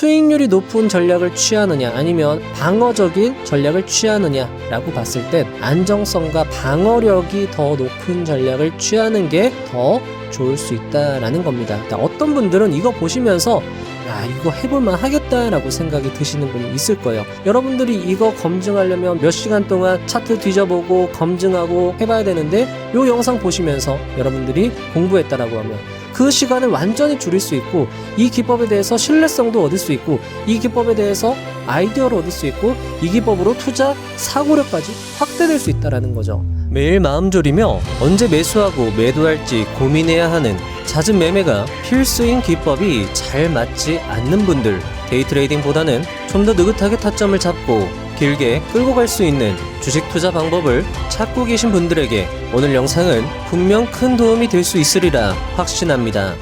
수익률이 높은 전략을 취하느냐 아니면 방어적인 전략을 취하느냐라고 봤을 땐 안정성과 방어력이 더 높은 전략을 취하는 게 더 좋을 수 있다라는 겁니다. 어떤 분들은 이거 보시면서 야, 이거 해볼만 하겠다라고 생각이 드시는 분이 있을 거예요. 여러분들이 이거 검증하려면 몇 시간 동안 차트 뒤져보고 검증하고 해봐야 되는데 이 영상 보시면서 여러분들이 공부했다라고 하면 그 시간을 완전히 줄일 수 있고 이 기법에 대해서 신뢰성도 얻을 수 있고 이 기법에 대해서 아이디어를 얻을 수 있고 이 기법으로 투자 사고력까지 확대될 수 있다는 거죠. 매일 마음 졸이며 언제 매수하고 매도할지 고민해야 하는 잦은 매매가 필수인 기법이 잘 맞지 않는 분들, 데이트레이딩보다는 좀 더 느긋하게 타점을 잡고 길게 끌고 갈 수 있는 주식 투자 방법을 찾고 계신 분들에게 오늘 영상은 분명 큰 도움이 될 수 있으리라 확신합니다.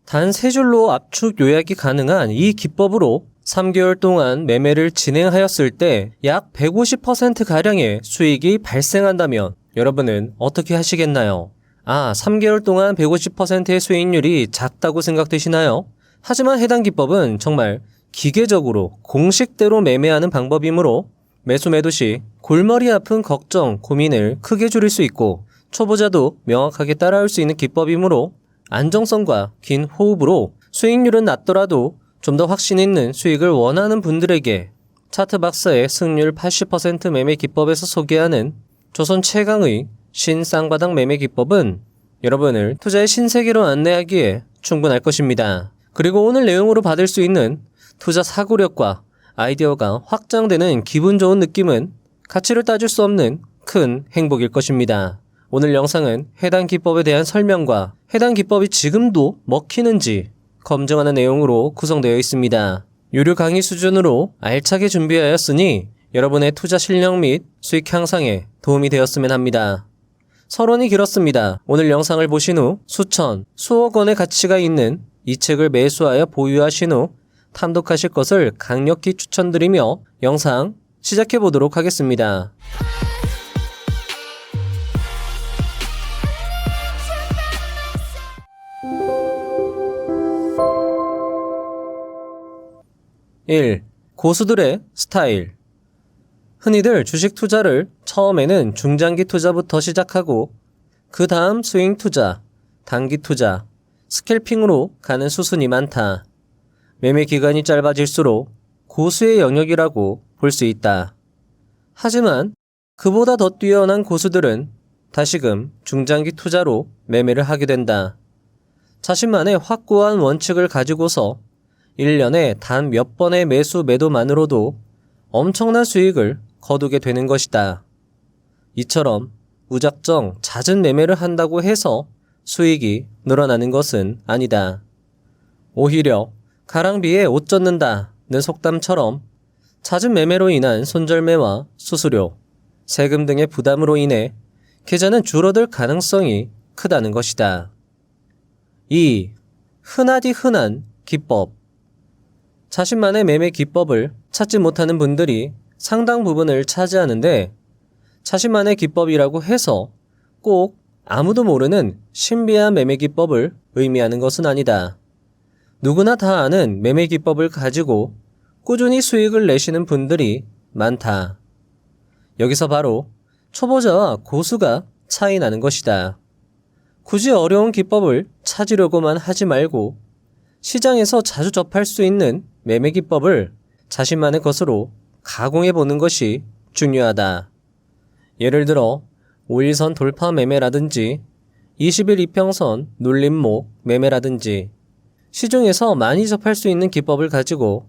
단 3줄로 압축 요약이 가능한 이 기법으로 3개월 동안 매매를 진행하였을 때 약 150%가량의 수익이 발생한다면 여러분은 어떻게 하시겠나요? 3개월 동안 150%의 수익률이 작다고 생각되시나요? 하지만 해당 기법은 정말 기계적으로 공식대로 매매하는 방법이므로 매수 매도 시 골머리 아픈 걱정, 고민을 크게 줄일 수 있고 초보자도 명확하게 따라올 수 있는 기법이므로 안정성과 긴 호흡으로 수익률은 낮더라도 좀 더 확신 있는 수익을 원하는 분들에게 차트 박사의 승률 80% 매매 기법에서 소개하는 조선 최강의 신쌍바닥 매매 기법은 여러분을 투자의 신세계로 안내하기에 충분할 것입니다. 그리고 오늘 내용으로 받을 수 있는 투자 사고력과 아이디어가 확장되는 기분 좋은 느낌은 가치를 따질 수 없는 큰 행복일 것입니다. 오늘 영상은 해당 기법에 대한 설명과 해당 기법이 지금도 먹히는지 검증하는 내용으로 구성되어 있습니다. 유료 강의 수준으로 알차게 준비하였으니 여러분의 투자 실력 및 수익 향상에 도움이 되었으면 합니다. 서론이 길었습니다. 오늘 영상을 보신 후 수천, 수억 원의 가치가 있는 이 책을 매수하여 보유하신 후 탐독하실 것을 강력히 추천드리며 영상 시작해 보도록 하겠습니다. 1. 고수들의 스타일. 흔히들 주식 투자를 처음에는 중장기 투자부터 시작하고 그 다음 스윙 투자, 단기 투자, 스캘핑으로 가는 수순이 많다. 매매 기간이 짧아질수록 고수의 영역이라고 볼 수 있다. 하지만 그보다 더 뛰어난 고수들은 다시금 중장기 투자로 매매를 하게 된다. 자신만의 확고한 원칙을 가지고서 1년에 단 몇 번의 매수 매도만으로도 엄청난 수익을 거두게 되는 것이다. 이처럼 무작정 잦은 매매를 한다고 해서 수익이 늘어나는 것은 아니다. 오히려 가랑비에 옷 젖는다는 속담처럼 잦은 매매로 인한 손절매와 수수료, 세금 등의 부담으로 인해 계좌는 줄어들 가능성이 크다는 것이다. 2. 흔하디 흔한 기법. 자신만의 매매 기법을 찾지 못하는 분들이 상당 부분을 차지하는데 자신만의 기법이라고 해서 꼭 아무도 모르는 신비한 매매 기법을 의미하는 것은 아니다. 누구나 다 아는 매매 기법을 가지고 꾸준히 수익을 내시는 분들이 많다. 여기서 바로 초보자와 고수가 차이 나는 것이다. 굳이 어려운 기법을 찾으려고만 하지 말고 시장에서 자주 접할 수 있는 매매 기법을 자신만의 것으로 가공해 보는 것이 중요하다. 예를 들어 5일선 돌파 매매라든지 20일 이평선 눌림목 매매라든지 시중에서 많이 접할 수 있는 기법을 가지고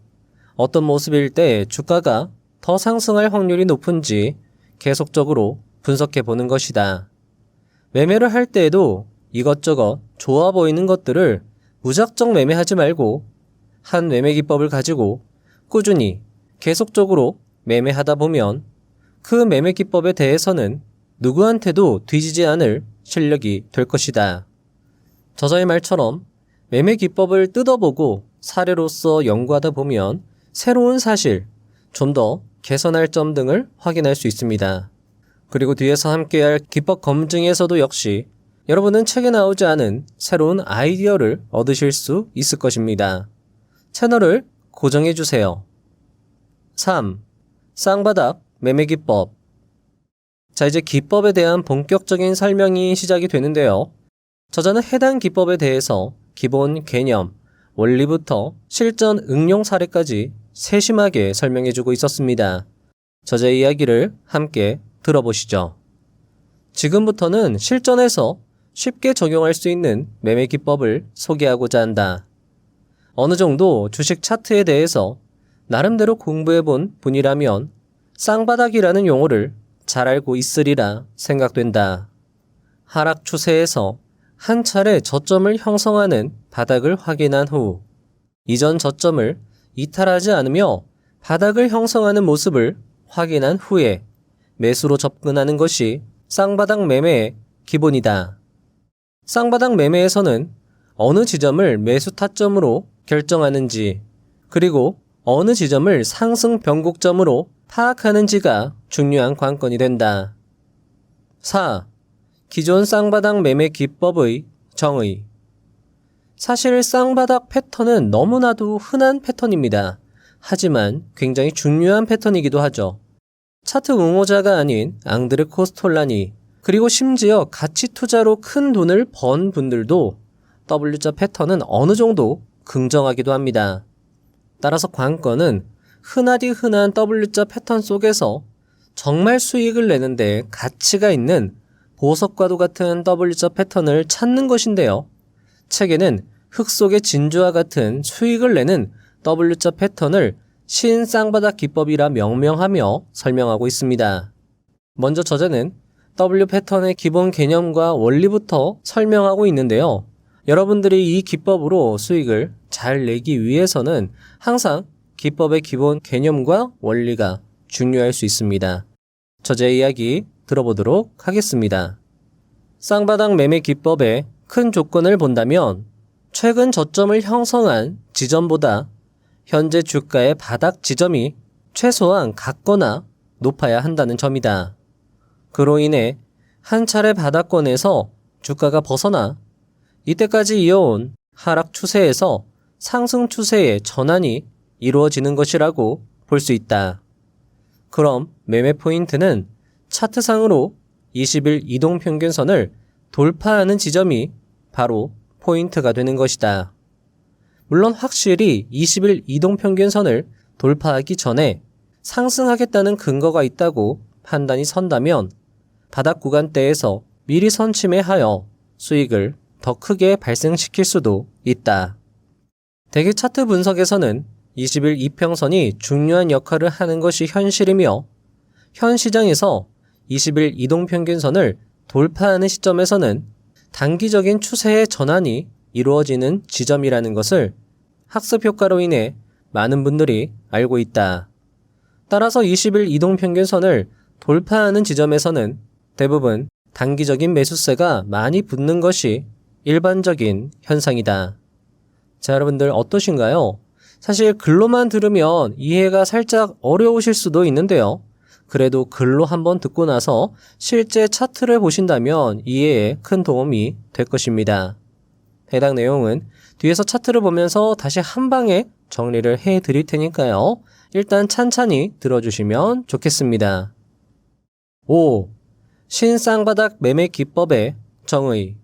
어떤 모습일 때 주가가 더 상승할 확률이 높은지 계속적으로 분석해 보는 것이다. 매매를 할 때에도 이것저것 좋아 보이는 것들을 무작정 매매하지 말고 한 매매 기법을 가지고 꾸준히 계속적으로 매매하다 보면 그 매매 기법에 대해서는 누구한테도 뒤지지 않을 실력이 될 것이다. 저자의 말처럼 매매 기법을 뜯어보고 사례로서 연구하다 보면 새로운 사실, 좀 더 개선할 점 등을 확인할 수 있습니다. 그리고 뒤에서 함께할 기법 검증에서도 역시 여러분은 책에 나오지 않은 새로운 아이디어를 얻으실 수 있을 것입니다. 채널을 고정해주세요. 3. 쌍바닥 매매 기법. 자, 이제 기법에 대한 본격적인 설명이 시작이 되는데요. 저자는 해당 기법에 대해서 기본 개념, 원리부터 실전 응용 사례까지 세심하게 설명해주고 있었습니다. 저자의 이야기를 함께 들어보시죠. 지금부터는 실전에서 쉽게 적용할 수 있는 매매 기법을 소개하고자 한다. 어느 정도 주식 차트에 대해서 나름대로 공부해본 분이라면 쌍바닥이라는 용어를 잘 알고 있으리라 생각된다. 하락 추세에서 한 차례 저점을 형성하는 바닥을 확인한 후 이전 저점을 이탈하지 않으며 바닥을 형성하는 모습을 확인한 후에 매수로 접근하는 것이 쌍바닥 매매의 기본이다. 쌍바닥 매매에서는 어느 지점을 매수 타점으로 결정하는지 그리고 어느 지점을 상승 변곡점으로 파악하는지가 중요한 관건이 된다. 4. 기존 쌍바닥 매매 기법의 정의. 사실 쌍바닥 패턴은 너무나도 흔한 패턴입니다. 하지만 굉장히 중요한 패턴이기도 하죠. 차트 옹호자가 아닌 앙드레 코스톨라니 그리고 심지어 가치 투자로 큰 돈을 번 분들도 W자 패턴은 어느 정도 긍정하기도 합니다. 따라서 관건은 흔하디 흔한 W자 패턴 속에서 정말 수익을 내는데 가치가 있는 보석과도 같은 W자 패턴을 찾는 것인데요. 책에는 흙 속의 진주와 같은 수익을 내는 W자 패턴을 신쌍바닥 기법이라 명명하며 설명하고 있습니다. 먼저 저자는 W 패턴의 기본 개념과 원리부터 설명하고 있는데요. 여러분들이 이 기법으로 수익을 잘 내기 위해서는 항상 기법의 기본 개념과 원리가 중요할 수 있습니다. 저자의 이야기 들어보도록 하겠습니다. 쌍바닥 매매 기법의 큰 조건을 본다면 최근 저점을 형성한 지점보다 현재 주가의 바닥 지점이 최소한 같거나 높아야 한다는 점이다. 그로 인해 한 차례 바닥권에서 주가가 벗어나 이때까지 이어온 하락 추세에서 상승 추세의 전환이 이루어지는 것이라고 볼 수 있다. 그럼 매매 포인트는 차트상으로 20일 이동평균선을 돌파하는 지점이 바로 포인트가 되는 것이다. 물론 확실히 20일 이동평균선을 돌파하기 전에 상승하겠다는 근거가 있다고 판단이 선다면 바닥 구간대에서 미리 선침해하여 수익을 더 크게 발생시킬 수도 있다. 대개 차트 분석에서는 20일 이평선이 중요한 역할을 하는 것이 현실이며 현 시장에서 20일 이동평균선을 돌파하는 시점에서는 단기적인 추세의 전환이 이루어지는 지점이라는 것을 학습 효과로 인해 많은 분들이 알고 있다. 따라서 20일 이동평균선을 돌파하는 지점에서는 대부분 단기적인 매수세가 많이 붙는 것이 일반적인 현상이다. 자, 여러분들 어떠신가요? 사실 글로만 들으면 이해가 살짝 어려우실 수도 있는데요. 그래도 글로 한번 듣고 나서 실제 차트를 보신다면 이해에 큰 도움이 될 것입니다. 해당 내용은 뒤에서 차트를 보면서 다시 한 방에 정리를 해 드릴 테니까요. 일단 찬찬히 들어주시면 좋겠습니다. 5. 신쌍바닥 매매 기법의 정의.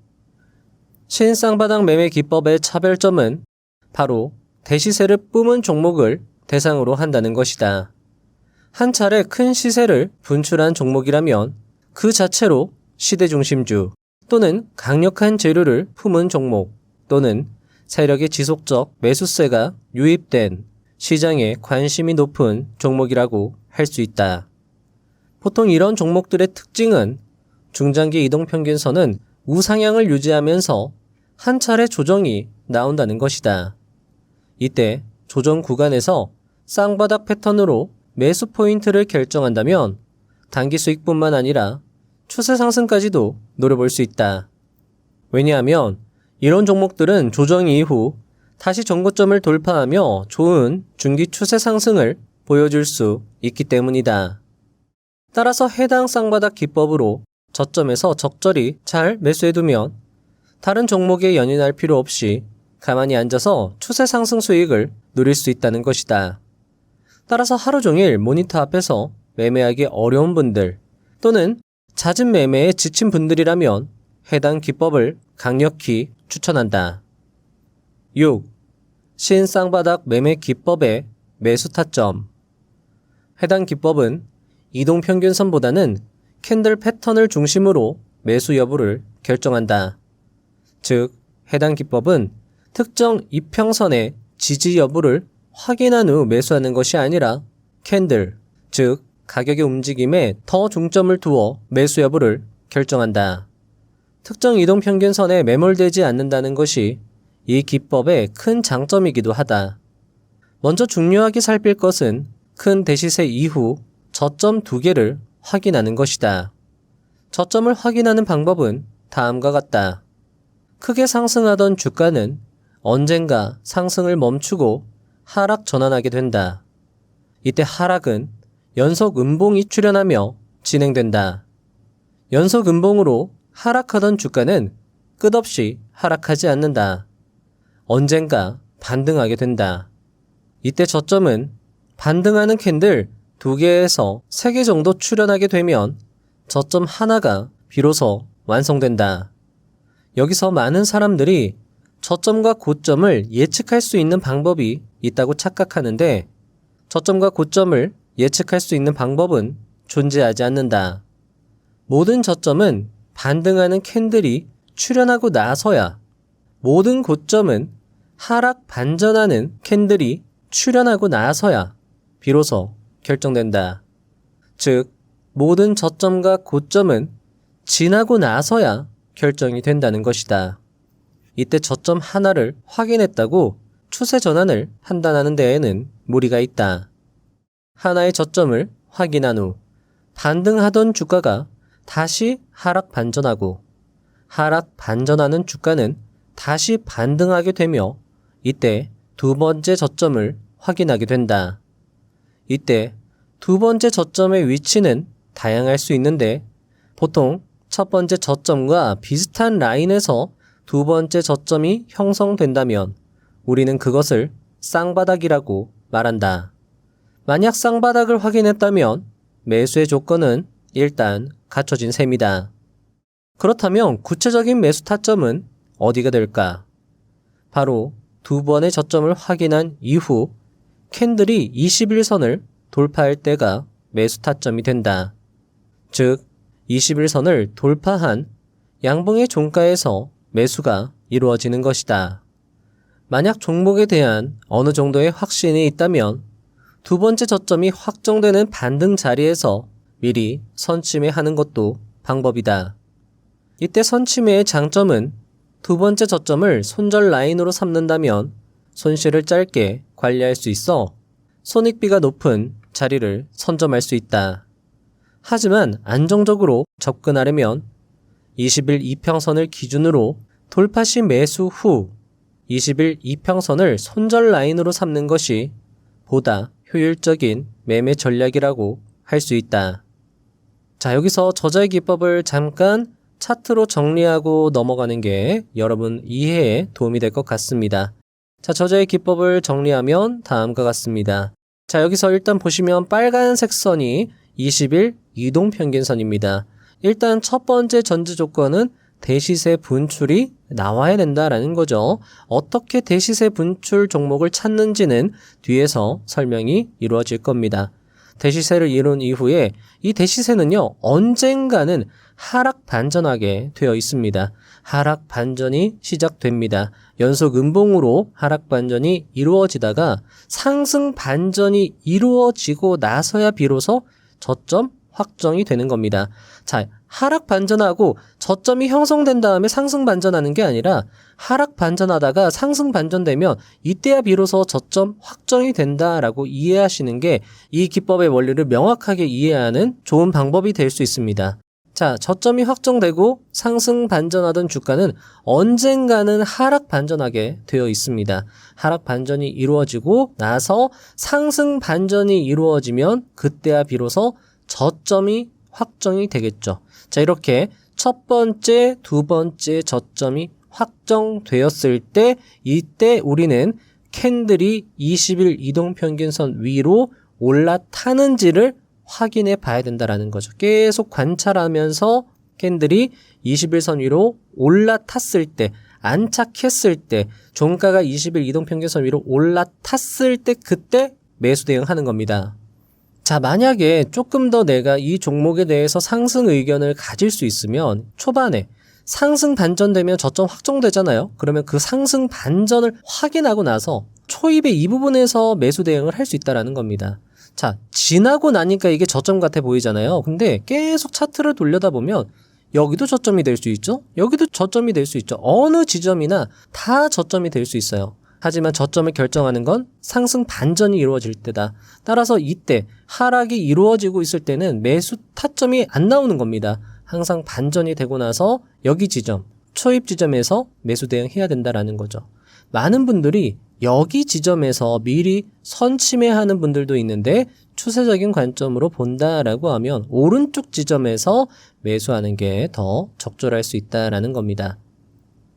신쌍바닥 매매 기법의 차별점은 바로 대시세를 뿜은 종목을 대상으로 한다는 것이다. 한 차례 큰 시세를 분출한 종목이라면 그 자체로 시대중심주 또는 강력한 재료를 품은 종목 또는 세력의 지속적 매수세가 유입된 시장에 관심이 높은 종목이라고 할 수 있다. 보통 이런 종목들의 특징은 중장기 이동평균선은 우상향을 유지하면서 한 차례 조정이 나온다는 것이다. 이때 조정 구간에서 쌍바닥 패턴으로 매수 포인트를 결정한다면 단기 수익뿐만 아니라 추세 상승까지도 노려볼 수 있다. 왜냐하면 이런 종목들은 조정 이후 다시 전고점을 돌파하며 좋은 중기 추세 상승을 보여줄 수 있기 때문이다. 따라서 해당 쌍바닥 기법으로 저점에서 적절히 잘 매수해두면 다른 종목에 연연할 필요 없이 가만히 앉아서 추세 상승 수익을 누릴 수 있다는 것이다. 따라서 하루 종일 모니터 앞에서 매매하기 어려운 분들 또는 잦은 매매에 지친 분들이라면 해당 기법을 강력히 추천한다. 6. 신쌍바닥 매매 기법의 매수 타점. 해당 기법은 이동평균선보다는 캔들 패턴을 중심으로 매수 여부를 결정한다. 즉, 해당 기법은 특정 이평선의 지지 여부를 확인한 후 매수하는 것이 아니라 캔들, 즉 가격의 움직임에 더 중점을 두어 매수 여부를 결정한다. 특정 이동평균선에 매몰되지 않는다는 것이 이 기법의 큰 장점이기도 하다. 먼저 중요하게 살필 것은 큰 대시세 이후 저점 2개를 확인하는 것이다. 저점을 확인하는 방법은 다음과 같다. 크게 상승하던 주가는 언젠가 상승을 멈추고 하락 전환하게 된다. 이때 하락은 연속 음봉이 출현하며 진행된다. 연속 음봉으로 하락하던 주가는 끝없이 하락하지 않는다. 언젠가 반등하게 된다. 이때 저점은 반등하는 캔들 2개에서 3개 정도 출현하게 되면 저점 하나가 비로소 완성된다. 여기서 많은 사람들이 저점과 고점을 예측할 수 있는 방법이 있다고 착각하는데 저점과 고점을 예측할 수 있는 방법은 존재하지 않는다. 모든 저점은 반등하는 캔들이 출현하고 나서야, 모든 고점은 하락 반전하는 캔들이 출현하고 나서야 비로소 결정된다. 즉, 모든 저점과 고점은 지나고 나서야 결정이 된다는 것이다. 이때 저점 하나를 확인했다고 추세 전환을 판단하는 데에는 무리가 있다. 하나의 저점을 확인한 후 반등하던 주가가 다시 하락 반전하고 하락 반전하는 주가는 다시 반등하게 되며 이때 2번째 저점을 확인하게 된다. 이때 2번째 저점의 위치는 다양할 수 있는데 보통 첫 번째 저점과 비슷한 라인에서 2번째 저점이 형성된다면 우리는 그것을 쌍바닥이라고 말한다. 만약 쌍바닥을 확인했다면 매수의 조건은 일단 갖춰진 셈이다. 그렇다면 구체적인 매수 타점은 어디가 될까? 바로 2번의 저점을 확인한 이후 캔들이 21선을 돌파할 때가 매수 타점이 된다. 즉, 21선을 돌파한 양봉의 종가에서 매수가 이루어지는 것이다. 만약 종목에 대한 어느 정도의 확신이 있다면 2번째 저점이 확정되는 반등 자리에서 미리 선침해하는 것도 방법이다. 이때 선침해의 장점은 2번째 저점을 손절 라인으로 삼는다면 손실을 짧게 관리할 수 있어 손익비가 높은 자리를 선점할 수 있다. 하지만 안정적으로 접근하려면 20일 이평선을 기준으로 돌파 시 매수 후 20일 이평선을 손절 라인으로 삼는 것이 보다 효율적인 매매 전략이라고 할 수 있다. 자, 여기서 저자의 기법을 잠깐 차트로 정리하고 넘어가는 게 여러분 이해에 도움이 될 것 같습니다. 자, 저자의 기법을 정리하면 다음과 같습니다. 자, 여기서 일단 보시면 빨간색 선이 20일 이동평균선입니다. 일단 첫 번째 전제 조건은 대시세 분출이 나와야 된다라는 거죠. 어떻게 대시세 분출 종목을 찾는지는 뒤에서 설명이 이루어질 겁니다. 대시세를 이룬 이후에 이 대시세는요, 언젠가는 하락 반전하게 되어 있습니다. 하락 반전이 시작됩니다. 연속 음봉으로 하락 반전이 이루어지다가 상승 반전이 이루어지고 나서야 비로소 저점 확정이 되는 겁니다. 자, 하락 반전하고 저점이 형성된 다음에 상승 반전하는 게 아니라 하락 반전하다가 상승 반전되면 이때야 비로소 저점 확정이 된다라고 이해하시는 게 이 기법의 원리를 명확하게 이해하는 좋은 방법이 될 수 있습니다. 자, 저점이 확정되고 상승 반전하던 주가는 언젠가는 하락 반전하게 되어 있습니다. 하락 반전이 이루어지고 나서 상승 반전이 이루어지면 그때야 비로소 저점이 확정이 되겠죠. 자, 이렇게 첫 번째, 두 번째 저점이 확정되었을 때 이때 우리는 캔들이 20일 이동평균선 위로 올라타는지를 확인해 봐야 된다라는 거죠. 계속 관찰하면서 캔들이 20일선 위로 올라탔을 때, 안착했을 때, 종가가 20일 이동평균선 위로 올라탔을 때 그때 매수 대응하는 겁니다. 자, 만약에 조금 더 내가 이 종목에 대해서 상승 의견을 가질 수 있으면 초반에 상승 반전되면 저점 확정되잖아요. 그러면 그 상승 반전을 확인하고 나서 초입에 이 부분에서 매수 대응을 할 수 있다라는 겁니다. 자, 지나고 나니까 이게 저점 같아 보이잖아요. 근데 계속 차트를 돌려다 보면 여기도 저점이 될 수 있죠. 여기도 저점이 될 수 있죠. 어느 지점이나 다 저점이 될 수 있어요. 하지만 저점을 결정하는 건 상승 반전이 이루어질 때다. 따라서 이때 하락이 이루어지고 있을 때는 매수 타점이 안 나오는 겁니다. 항상 반전이 되고 나서 여기 지점, 초입 지점에서 매수 대응해야 된다라는 거죠. 많은 분들이 여기 지점에서 미리 선침해하는 분들도 있는데 추세적인 관점으로 본다라고 하면 오른쪽 지점에서 매수하는 게 더 적절할 수 있다라는 겁니다.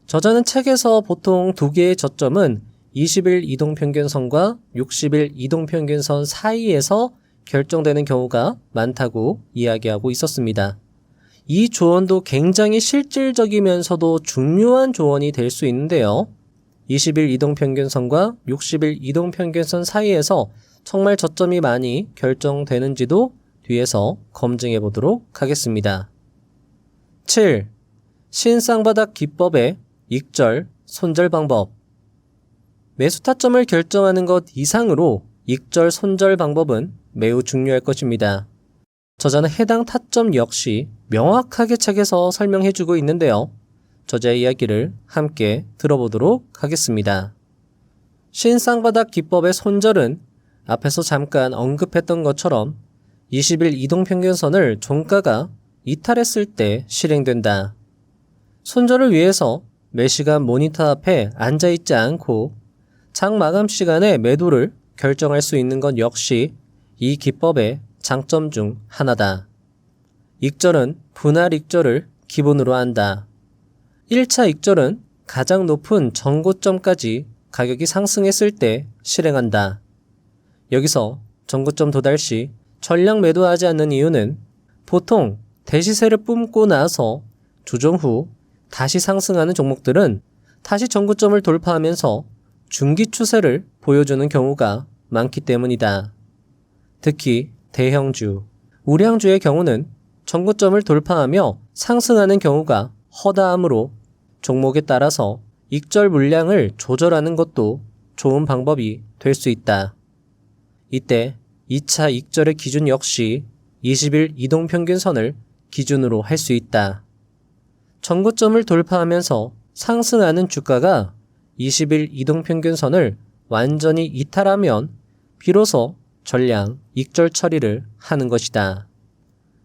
저자는 책에서 보통 두 개의 저점은 20일 이동평균선과 60일 이동평균선 사이에서 결정되는 경우가 많다고 이야기하고 있었습니다. 이 조언도 굉장히 실질적이면서도 중요한 조언이 될 수 있는데요. 20일 이동평균선과 60일 이동평균선 사이에서 정말 저점이 많이 결정되는지도 뒤에서 검증해 보도록 하겠습니다. 7. 신쌍바닥 기법의 익절, 손절 방법. 매수 타점을 결정하는 것 이상으로 익절, 손절 방법은 매우 중요할 것입니다. 저자는 해당 타점 역시 명확하게 책에서 설명해주고 있는데요. 저자의 이야기를 함께 들어보도록 하겠습니다. 신쌍바닥 기법의 손절은 앞에서 잠깐 언급했던 것처럼 20일 이동평균선을 종가가 이탈했을 때 실행된다. 손절을 위해서 매시간 모니터 앞에 앉아있지 않고 장 마감 시간에 매도를 결정할 수 있는 것 역시 이 기법의 장점 중 하나다. 익절은 분할 익절을 기본으로 한다. 1차 익절은 가장 높은 전고점까지 가격이 상승했을 때 실행한다. 여기서 전고점 도달 시 전량 매도하지 않는 이유는 보통 대시세를 뿜고 나서 조정 후 다시 상승하는 종목들은 다시 전고점을 돌파하면서 중기 추세를 보여주는 경우가 많기 때문이다. 특히 대형주, 우량주의 경우는 전고점을 돌파하며 상승하는 경우가 허다하므로 종목에 따라서 익절 물량을 조절하는 것도 좋은 방법이 될 수 있다. 이때 2차 익절의 기준 역시 20일 이동평균선을 기준으로 할 수 있다. 전고점을 돌파하면서 상승하는 주가가 20일 이동평균선을 완전히 이탈하면 비로소 전량 익절 처리를 하는 것이다.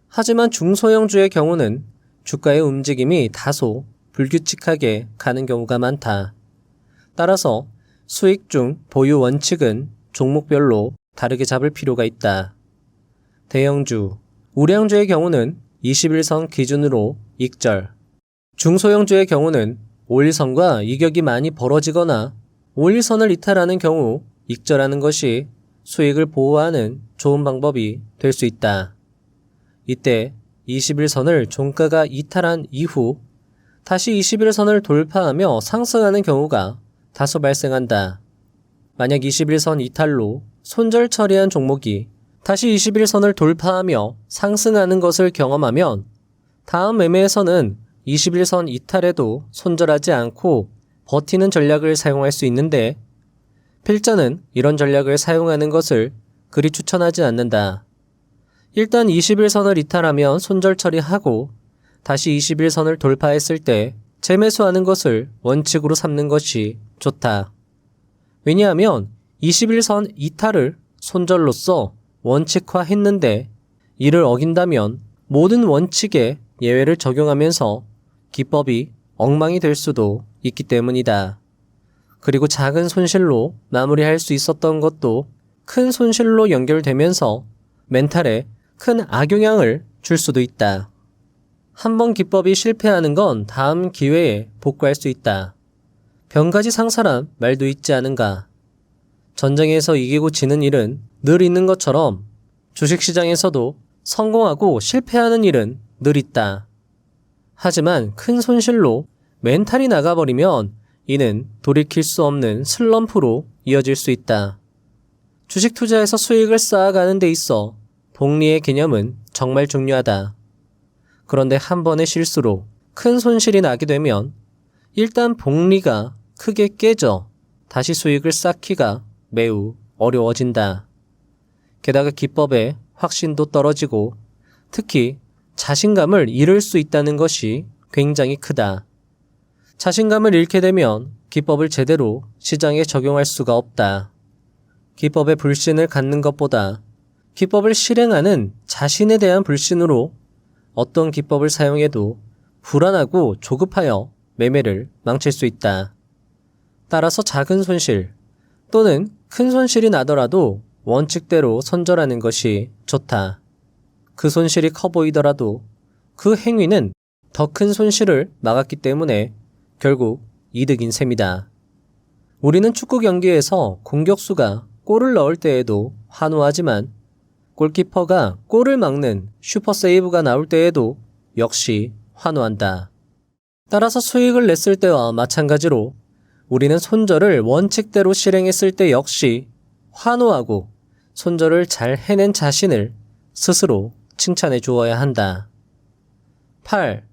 하지만 중소형주의 경우는 주가의 움직임이 다소 불규칙하게 가는 경우가 많다. 따라서 수익 중 보유 원칙은 종목별로 다르게 잡을 필요가 있다. 대형주, 우량주의 경우는 21선 기준으로 익절, 중소형주의 경우는 5일선과 이격이 많이 벌어지거나 5일선을 이탈하는 경우 익절하는 것이 수익을 보호하는 좋은 방법이 될 수 있다. 이때 21선을 종가가 이탈한 이후 다시 21선을 돌파하며 상승하는 경우가 다소 발생한다. 만약 21선 이탈로 손절 처리한 종목이 다시 21선을 돌파하며 상승하는 것을 경험하면 다음 매매에서는 21선 이탈에도 손절하지 않고 버티는 전략을 사용할 수 있는데 필자는 이런 전략을 사용하는 것을 그리 추천하지 않는다. 일단 21선을 이탈하면 손절 처리하고 다시 21선을 돌파했을 때 재매수하는 것을 원칙으로 삼는 것이 좋다. 왜냐하면 21선 이탈을 손절로써 원칙화했는데 이를 어긴다면 모든 원칙에 예외를 적용하면서 기법이 엉망이 될 수도 있기 때문이다. 그리고 작은 손실로 마무리할 수 있었던 것도 큰 손실로 연결되면서 멘탈에 큰 악영향을 줄 수도 있다. 한번 기법이 실패하는 건 다음 기회에 복구할 수 있다. 병가지 상사란 말도 있지 않은가. 전쟁에서 이기고 지는 일은 늘 있는 것처럼 주식시장에서도 성공하고 실패하는 일은 늘 있다. 하지만 큰 손실로 멘탈이 나가버리면 이는 돌이킬 수 없는 슬럼프로 이어질 수 있다. 주식 투자에서 수익을 쌓아가는 데 있어 복리의 개념은 정말 중요하다. 그런데 한 번의 실수로 큰 손실이 나게 되면 일단 복리가 크게 깨져 다시 수익을 쌓기가 매우 어려워진다. 게다가 기법의 확신도 떨어지고 특히 자신감을 잃을 수 있다는 것이 굉장히 크다. 자신감을 잃게 되면 기법을 제대로 시장에 적용할 수가 없다. 기법에 불신을 갖는 것보다 기법을 실행하는 자신에 대한 불신으로 어떤 기법을 사용해도 불안하고 조급하여 매매를 망칠 수 있다. 따라서 작은 손실 또는 큰 손실이 나더라도 원칙대로 손절하는 것이 좋다. 그 손실이 커 보이더라도 그 행위는 더 큰 손실을 막았기 때문에 결국 이득인 셈이다. 우리는 축구 경기에서 공격수가 골을 넣을 때에도 환호하지만 골키퍼가 골을 막는 슈퍼 세이브가 나올 때에도 역시 환호한다. 따라서 수익을 냈을 때와 마찬가지로 우리는 손절을 원칙대로 실행했을 때 역시 환호하고 손절을 잘 해낸 자신을 스스로 칭찬해 주어야 한다. 8.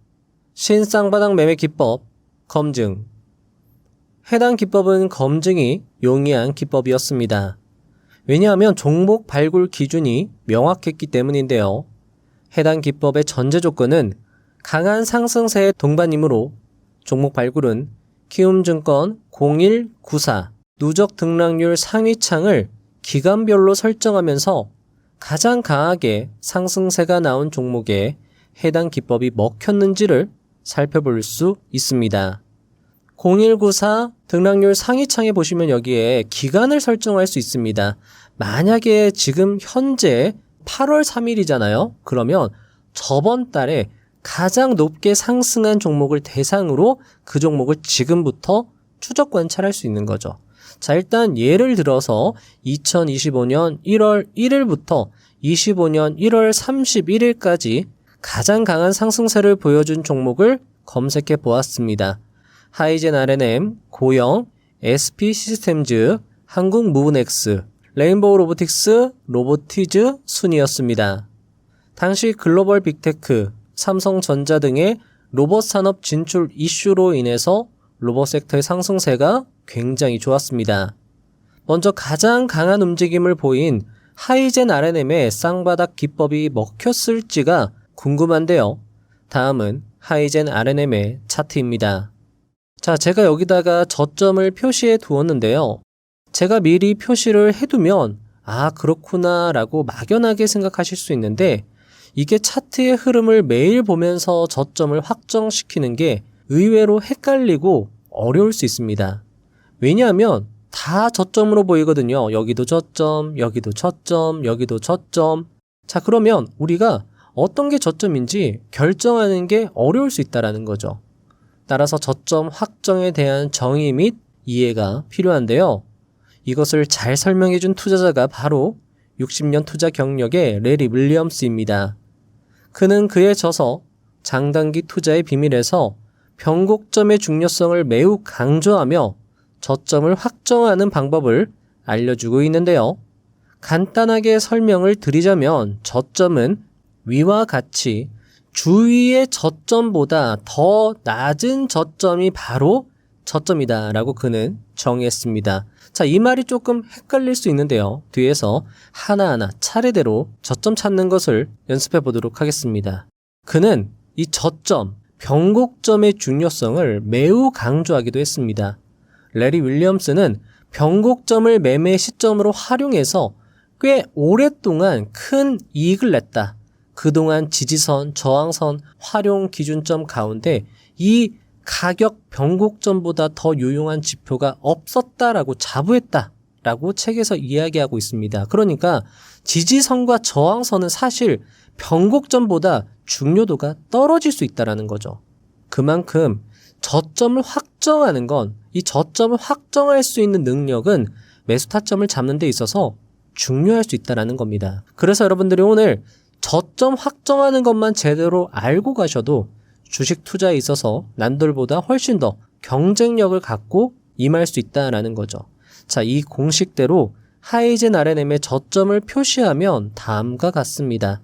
신쌍바닥 매매 기법 검증. 해당 기법은 검증이 용이한 기법이었습니다. 왜냐하면 종목 발굴 기준이 명확했기 때문인데요. 해당 기법의 전제 조건은 강한 상승세의 동반이므로 종목 발굴은 키움증권 0194 누적 등락률 상위창을 기간별로 설정하면서 가장 강하게 상승세가 나온 종목에 해당 기법이 먹혔는지를 살펴볼 수 있습니다. 0194 등락률 상위창에 보시면 여기에 기간을 설정할 수 있습니다. 만약에 지금 현재 8월 3일이잖아요. 그러면 저번 달에 가장 높게 상승한 종목을 대상으로 그 종목을 지금부터 추적 관찰할 수 있는 거죠. 자, 일단 예를 들어서 2025년 1월 1일부터 25년 1월 31일까지 가장 강한 상승세를 보여준 종목을 검색해 보았습니다. 하이젠 R&M, 고영, SP 시스템즈, 한국무브넥스, 레인보우 로보틱스, 로보티즈 순이었습니다. 당시 글로벌 빅테크, 삼성전자 등의 로봇 산업 진출 이슈로 인해서 로봇 섹터의 상승세가 굉장히 좋았습니다. 먼저 가장 강한 움직임을 보인 하이젠 R&M의 쌍바닥 기법이 먹혔을지가 궁금한데요. 다음은 하이젠 R&M의 차트입니다. 자, 제가 여기다가 저점을 표시해 두었는데요. 제가 미리 표시를 해두면 그렇구나 라고 막연하게 생각하실 수 있는데 이게 차트의 흐름을 매일 보면서 저점을 확정시키는 게 의외로 헷갈리고 어려울 수 있습니다. 왜냐하면 다 저점으로 보이거든요. 여기도 저점, 여기도 저점, 여기도 저점. 자, 그러면 우리가 어떤 게 저점인지 결정하는 게 어려울 수 있다는 거죠. 따라서 저점 확정에 대한 정의 및 이해가 필요한데요. 이것을 잘 설명해준 투자자가 바로 60년 투자 경력의 레리 윌리엄스입니다. 그는 그에 져서 장단기 투자의 비밀에서 변곡점의 중요성을 매우 강조하며 저점을 확정하는 방법을 알려주고 있는데요. 간단하게 설명을 드리자면 저점은 위와 같이 주위의 저점보다 더 낮은 저점이 바로 저점이다 라고 그는 정의했습니다. 자, 이 말이 조금 헷갈릴 수 있는데요. 뒤에서 하나하나 차례대로 저점 찾는 것을 연습해 보도록 하겠습니다. 그는 이 저점, 변곡점의 중요성을 매우 강조하기도 했습니다. 레리 윌리엄스는 변곡점을 매매 시점으로 활용해서 꽤 오랫동안 큰 이익을 냈다. 그동안 지지선, 저항선, 활용 기준점 가운데 이 가격 변곡점보다 더 유용한 지표가 없었다라고 자부했다. 라고 책에서 이야기하고 있습니다. 그러니까 지지선과 저항선은 사실 변곡점보다 중요도가 떨어질 수 있다는 거죠. 그만큼 저점을 확정하는 건, 이 저점을 확정할 수 있는 능력은 매수 타점을 잡는 데 있어서 중요할 수 있다는 겁니다. 그래서 여러분들이 오늘 저점 확정하는 것만 제대로 알고 가셔도 주식 투자에 있어서 남들보다 훨씬 더 경쟁력을 갖고 임할 수 있다는 거죠. 자, 이 공식대로 하이젠 RNM의 저점을 표시하면 다음과 같습니다.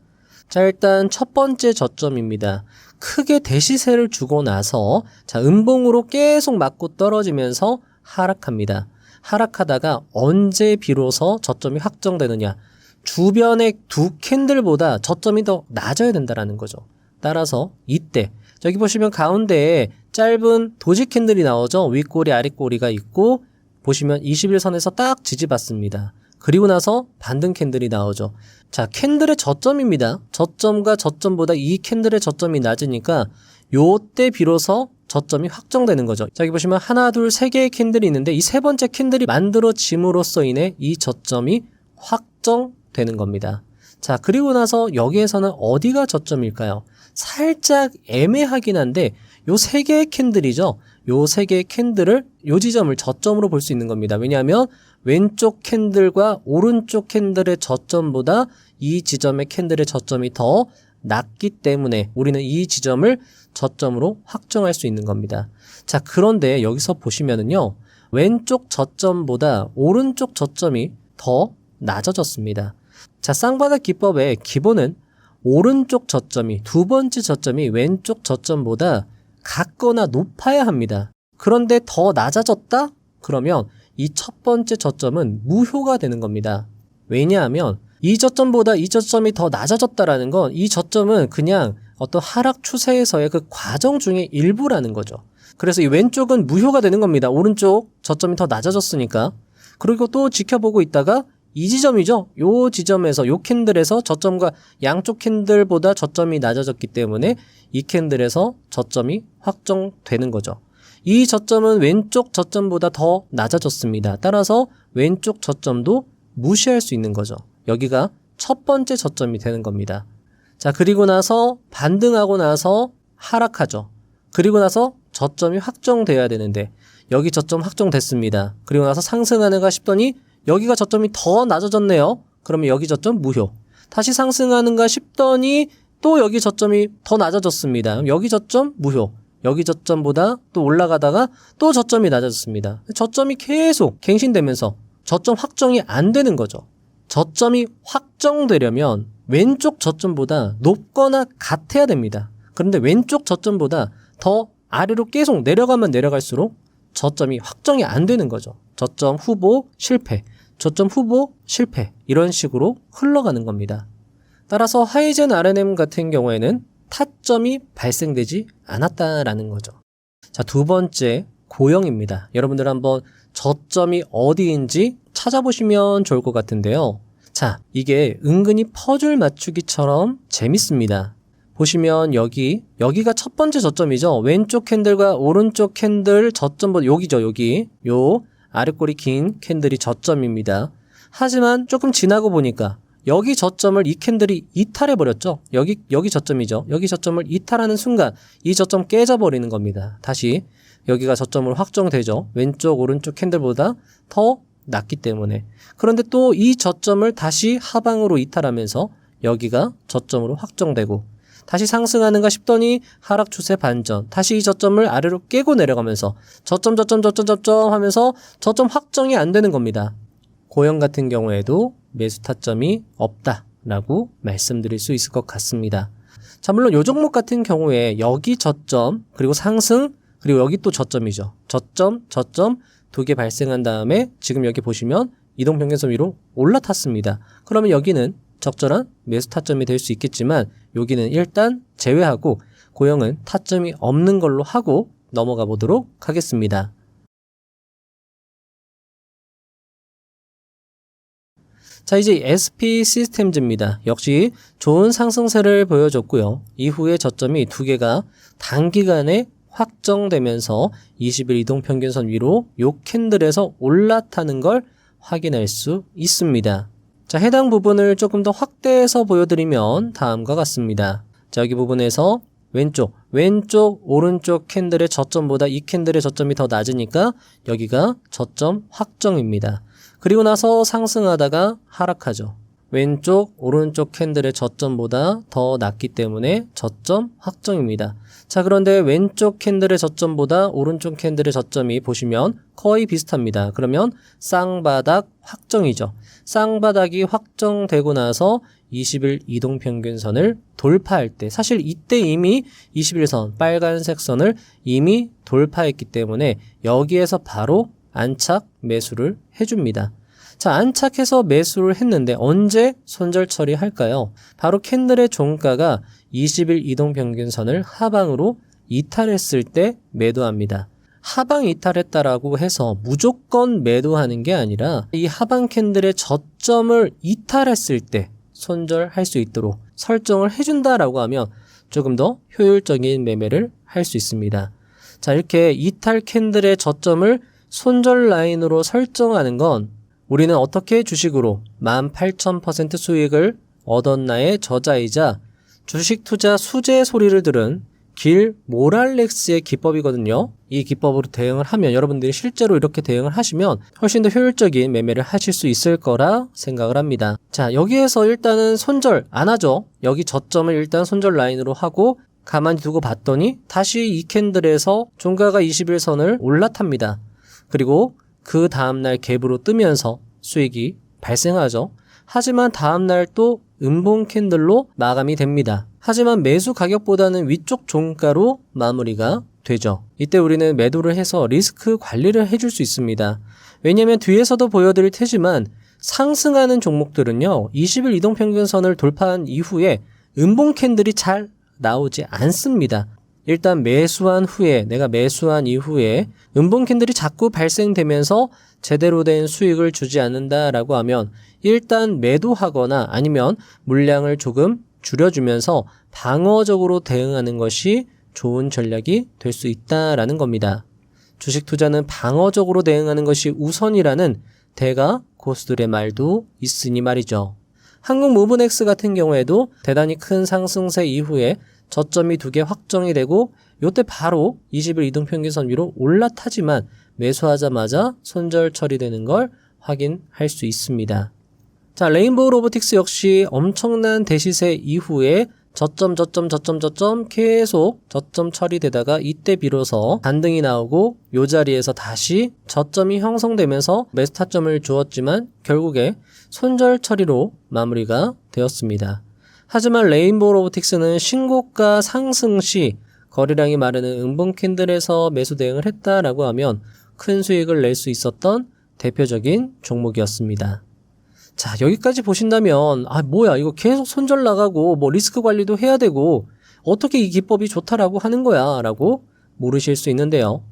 자, 일단 첫 번째 저점입니다. 크게 대시세를 주고 나서 자, 음봉으로 계속 맞고 떨어지면서 하락합니다. 하락하다가 언제 비로소 저점이 확정되느냐? 주변의 두 캔들보다 저점이 더 낮아야 된다는 거죠. 따라서 이때 저기 보시면 가운데에 짧은 도지 캔들이 나오죠. 윗꼬리 아랫꼬리가 있고 보시면 21선에서 딱 지지받습니다. 그리고 나서 반등 캔들이 나오죠. 자, 캔들의 저점입니다. 저점과 저점보다 이 캔들의 저점이 낮으니까 요때 비로소 저점이 확정되는 거죠. 자, 여기 보시면 하나, 둘, 세 개의 캔들이 있는데 이 세 번째 캔들이 만들어짐으로써 인해 이 저점이 확정되는 겁니다. 자, 그리고 나서 여기에서는 어디가 저점일까요? 살짝 애매하긴 한데 요 세 개의 캔들이죠. 요 세 개의 캔들을 요 지점을 저점으로 볼 수 있는 겁니다. 왜냐하면 왼쪽 캔들과 오른쪽 캔들의 저점보다 이 지점의 캔들의 저점이 더 낮기 때문에 우리는 이 지점을 저점으로 확정할 수 있는 겁니다. 자, 그런데 여기서 보시면은요, 왼쪽 저점보다 오른쪽 저점이 더 낮아졌습니다. 자, 쌍바닥 기법의 기본은 오른쪽 저점이, 두 번째 저점이 왼쪽 저점보다 같거나 높아야 합니다. 그런데 더 낮아졌다? 그러면 이 첫 번째 저점은 무효가 되는 겁니다. 왜냐하면 이 저점보다 이 저점이 더 낮아졌다라는 건 이 저점은 그냥 어떤 하락 추세에서의 그 과정 중의 일부라는 거죠. 그래서 이 왼쪽은 무효가 되는 겁니다. 오른쪽 저점이 더 낮아졌으니까. 그리고 또 지켜보고 있다가 이 지점이죠. 요 지점에서 요 캔들에서 저점과 양쪽 캔들보다 저점이 낮아졌기 때문에 이 캔들에서 저점이 확정되는 거죠. 이 저점은 왼쪽 저점보다 더 낮아졌습니다. 따라서 왼쪽 저점도 무시할 수 있는 거죠. 여기가 첫 번째 저점이 되는 겁니다. 자, 그리고 나서 반등하고 나서 하락하죠. 그리고 나서 저점이 확정돼야 되는데 여기 저점 확정됐습니다. 그리고 나서 상승하는가 싶더니 여기가 저점이 더 낮아졌네요. 그러면 여기 저점 무효. 다시 상승하는가 싶더니 또 여기 저점이 더 낮아졌습니다. 여기 저점 무효. 여기 저점보다 또 올라가다가 또 저점이 낮아졌습니다. 저점이 계속 갱신되면서 저점 확정이 안 되는 거죠. 저점이 확정되려면 왼쪽 저점보다 높거나 같아야 됩니다. 그런데 왼쪽 저점보다 더 아래로 계속 내려가면 내려갈수록 저점이 확정이 안 되는 거죠. 저점 후보 실패, 저점 후보 실패, 이런 식으로 흘러가는 겁니다. 따라서 하이젠 RNM 같은 경우에는 타점이 발생되지 않았다라는 거죠. 자, 두 번째 고형입니다. 여러분들 한번 저점이 어디인지 찾아보시면 좋을 것 같은데요. 자, 이게 은근히 퍼즐 맞추기처럼 재밌습니다. 보시면 여기가 첫 번째 저점이죠. 왼쪽 캔들과 오른쪽 캔들 저점보다 여기죠. 여기 요 아랫꼬리 긴 캔들이 저점입니다. 하지만 조금 지나고 보니까 여기 저점을 이 캔들이 이탈해버렸죠. 여기 저점이죠. 여기 저점을 이탈하는 순간 이 저점 깨져버리는 겁니다. 다시 여기가 저점으로 확정되죠. 왼쪽 오른쪽 캔들보다 더 낮기 때문에. 그런데 또 이 저점을 다시 하방으로 이탈하면서 여기가 저점으로 확정되고 다시 상승하는가 싶더니 하락 추세 반전. 다시 이 저점을 아래로 깨고 내려가면서 저점 하면서 저점 확정이 안 되는 겁니다. 고형 같은 경우에도 매수 타점이 없다라고 말씀드릴 수 있을 것 같습니다. 자, 물론 요 종목 같은 경우에 여기 저점, 그리고 상승, 그리고 여기 또 저점이죠. 저점 두 개 발생한 다음에 지금 여기 보시면 이동평균선 위로 올라탔습니다. 그러면 여기는 적절한 매수 타점이 될 수 있겠지만 여기는 일단 제외하고 고형은 타점이 없는 걸로 하고 넘어가 보도록 하겠습니다. 자, 이제 SP 시스템즈입니다. 역시 좋은 상승세를 보여줬고요. 이후에 저점이 두 개가 단기간에 확정되면서 20일 이동평균선 위로 요 캔들에서 올라타는 걸 확인할 수 있습니다. 자, 해당 부분을 조금 더 확대해서 보여드리면 다음과 같습니다. 자, 여기 부분에서 왼쪽, 오른쪽 캔들의 저점보다 이 캔들의 저점이 더 낮으니까 여기가 저점 확정입니다. 그리고 나서 상승하다가 하락하죠. 왼쪽, 오른쪽 캔들의 저점보다 더 낮기 때문에 저점 확정입니다. 자, 그런데 왼쪽 캔들의 저점보다 오른쪽 캔들의 저점이 보시면 거의 비슷합니다. 그러면 쌍바닥 확정이죠. 쌍바닥이 확정되고 나서 20일 이동평균선을 돌파할 때, 사실 이때 이미 21선 빨간색 선을 이미 돌파했기 때문에 여기에서 바로 안착 매수를 해줍니다. 자, 안착해서 매수를 했는데 언제 손절 처리할까요? 바로 캔들의 종가가 20일 이동평균선을 하방으로 이탈했을 때 매도합니다. 하방 이탈했다라고 해서 무조건 매도하는 게 아니라 이 하방 캔들의 저점을 이탈했을 때 손절할 수 있도록 설정을 해준다라고 하면 조금 더 효율적인 매매를 할 수 있습니다. 자, 이렇게 이탈 캔들의 저점을 손절 라인으로 설정하는 건 우리는 어떻게 주식으로 18,000% 수익을 얻었나의 저자이자 주식 투자 수제 소리를 들은 길 모랄렉스의 기법이거든요. 이 기법으로 대응을 하면 여러분들이 실제로 이렇게 대응을 하시면 훨씬 더 효율적인 매매를 하실 수 있을 거라 생각을 합니다. 자, 여기에서 일단은 손절 안 하죠. 여기 저점을 일단 손절 라인으로 하고 가만히 두고 봤더니 다시 이 캔들에서 종가가 21선을 올라탑니다. 그리고 그 다음날 갭으로 뜨면서 수익이 발생하죠. 하지만 다음날 또 음봉 캔들로 마감이 됩니다. 하지만 매수 가격보다는 위쪽 종가로 마무리가 되죠. 이때 우리는 매도를 해서 리스크 관리를 해줄 수 있습니다. 왜냐하면 뒤에서도 보여드릴 테지만 상승하는 종목들은요, 20일 이동평균선을 돌파한 이후에 음봉 캔들이 잘 나오지 않습니다. 일단 매수한 후에, 내가 매수한 이후에 음봉 캔들이 자꾸 발생되면서 제대로 된 수익을 주지 않는다라고 하면 일단 매도하거나 아니면 물량을 조금 줄여주면서 방어적으로 대응하는 것이 좋은 전략이 될 수 있다라는 겁니다. 주식 투자는 방어적으로 대응하는 것이 우선이라는 대가 고수들의 말도 있으니 말이죠. 한국 무브넥스 같은 경우에도 대단히 큰 상승세 이후에 저점이 2개 확정이 되고 요때 바로 20일 이동평균선 위로 올라타지만 매수하자마자 손절 처리되는 걸 확인할 수 있습니다. 자, 레인보우 로보틱스 역시 엄청난 대시세 이후에 저점 계속 저점 처리되다가 이때 비로소 반등이 나오고 요 자리에서 다시 저점이 형성되면서 매수 타점을 주었지만 결국에 손절 처리로 마무리가 되었습니다. 하지만 레인보우 로보틱스는 신고가 상승 시 거래량이 마르는 음봉 캔들에서 매수 대응을 했다라고 하면 큰 수익을 낼 수 있었던 대표적인 종목이었습니다. 자, 여기까지 보신다면 뭐야 이거 계속 손절 나가고 리스크 관리도 해야 되고 어떻게 이 기법이 좋다라고 하는 거야 라고 물으실 수 있는데요.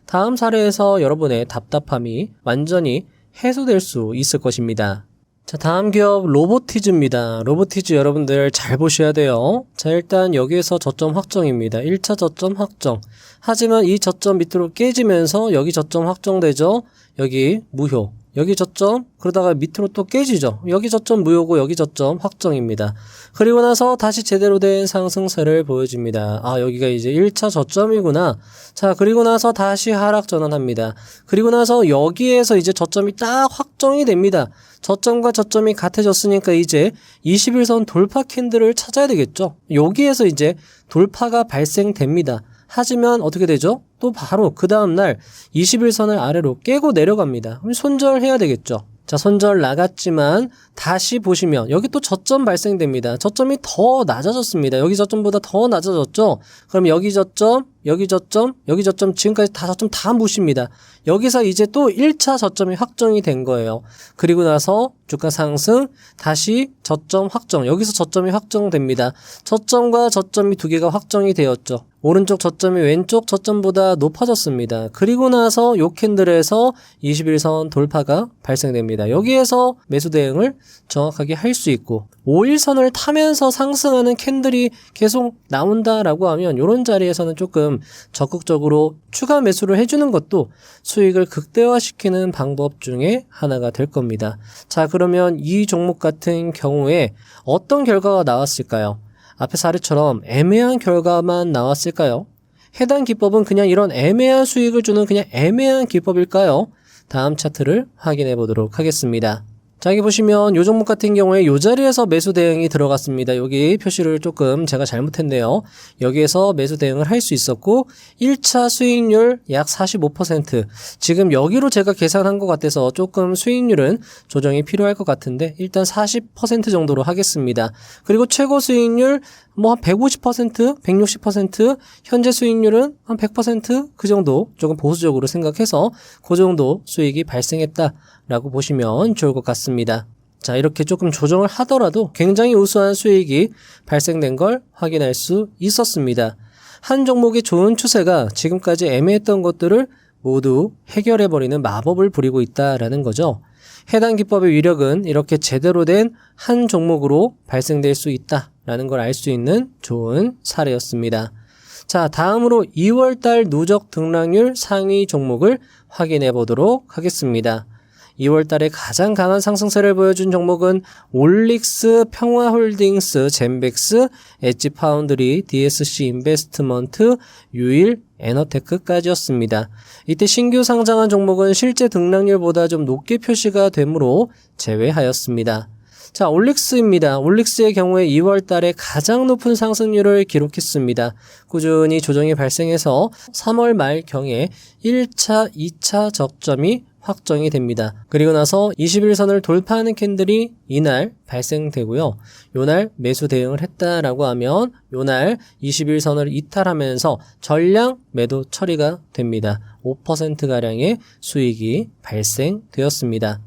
다음 사례에서 여러분의 답답함이 완전히 해소될 수 있을 것입니다. 자, 다음 기업 로보티즈입니다. 로보티즈 여러분들 잘 보셔야 돼요. 자, 일단 여기에서 저점 확정입니다. 1차 저점 확정. 하지만 이 저점 밑으로 깨지면서 여기 저점 확정되죠. 여기 무효. 여기 저점 그러다가 밑으로 또 깨지죠. 여기 저점 무효고 여기 저점 확정입니다. 그리고 나서 다시 제대로 된 상승세를 보여줍니다. 여기가 이제 1차 저점이구나. 자, 그리고 나서 다시 하락 전환합니다. 그리고 나서 여기에서 이제 저점이 딱 확정이 됩니다. 저점과 저점이 같아졌으니까 이제 21선 돌파 캔들을 찾아야 되겠죠. 여기에서 이제 돌파가 발생됩니다. 하지만 어떻게 되죠? 또 바로 그 다음날 21선을 아래로 깨고 내려갑니다. 그럼 손절해야 되겠죠. 자, 손절 나갔지만 다시 보시면 여기 또 저점 발생됩니다. 저점이 더 낮아졌습니다. 여기 저점보다 더 낮아졌죠. 그럼 여기 저점, 여기 저점, 여기 저점 지금까지 다 저점 다 무시입니다. 여기서 이제 또 1차 저점이 확정이 된 거예요. 그리고 나서 주가 상승, 다시 저점 확정. 여기서 저점이 확정됩니다. 저점과 저점이 2개가 확정이 되었죠. 오른쪽 저점이 왼쪽 저점보다 높아졌습니다. 그리고 나서 요 캔들에서 21선 돌파가 발생됩니다. 여기에서 매수 대응을 정확하게 할 수 있고 5일선을 타면서 상승하는 캔들이 계속 나온다라고 하면 이런 자리에서는 조금 적극적으로 추가 매수를 해주는 것도 수익을 극대화시키는 방법 중에 하나가 될 겁니다. 자, 그러면 이 종목 같은 경우에 어떤 결과가 나왔을까요? 앞에 사례처럼 애매한 결과만 나왔을까요? 해당 기법은 그냥 이런 애매한 수익을 주는 그냥 애매한 기법일까요? 다음 차트를 확인해 보도록 하겠습니다. 자, 여기 보시면 요 종목 같은 경우에 요 자리에서 매수 대응이 들어갔습니다. 여기 표시를 조금 제가 잘못했네요. 여기에서 매수 대응을 할 수 있었고 1차 수익률 약 45%. 지금 여기로 제가 계산한 것 같아서 조금 수익률은 조정이 필요할 것 같은데 일단 40% 정도로 하겠습니다. 그리고 최고 수익률 뭐 한 150%, 160%, 현재 수익률은 한 100% 그 정도 조금 보수적으로 생각해서 그 정도 수익이 발생했다라고 보시면 좋을 것 같습니다. 자, 이렇게 조금 조정을 하더라도 굉장히 우수한 수익이 발생된 걸 확인할 수 있었습니다. 한 종목의 좋은 추세가 지금까지 애매했던 것들을 모두 해결해버리는 마법을 부리고 있다라는 거죠. 해당 기법의 위력은 이렇게 제대로 된 한 종목으로 발생될 수 있다라는 걸 알 수 있는 좋은 사례였습니다. 자, 다음으로 2월달 누적 등락률 상위 종목을 확인해 보도록 하겠습니다. 2월달에 가장 강한 상승세를 보여준 종목은 올릭스, 평화홀딩스, 젠백스, 엣지파운드리, DSC 인베스트먼트, 유일, 에너테크까지였습니다. 이때 신규 상장한 종목은 실제 등락률보다 좀 높게 표시가 되므로 제외하였습니다. 자, 올릭스입니다. 올릭스의 경우에 2월 달에 가장 높은 상승률을 기록했습니다. 꾸준히 조정이 발생해서 3월 말경에 1차, 2차 적점이 확정이 됩니다. 그리고 나서 21선을 돌파하는 캔들이 이날 발생되고요. 요날 매수 대응을 했다라고 하면 요날 21선을 이탈하면서 전량 매도 처리가 됩니다. 5%가량의 수익이 발생되었습니다.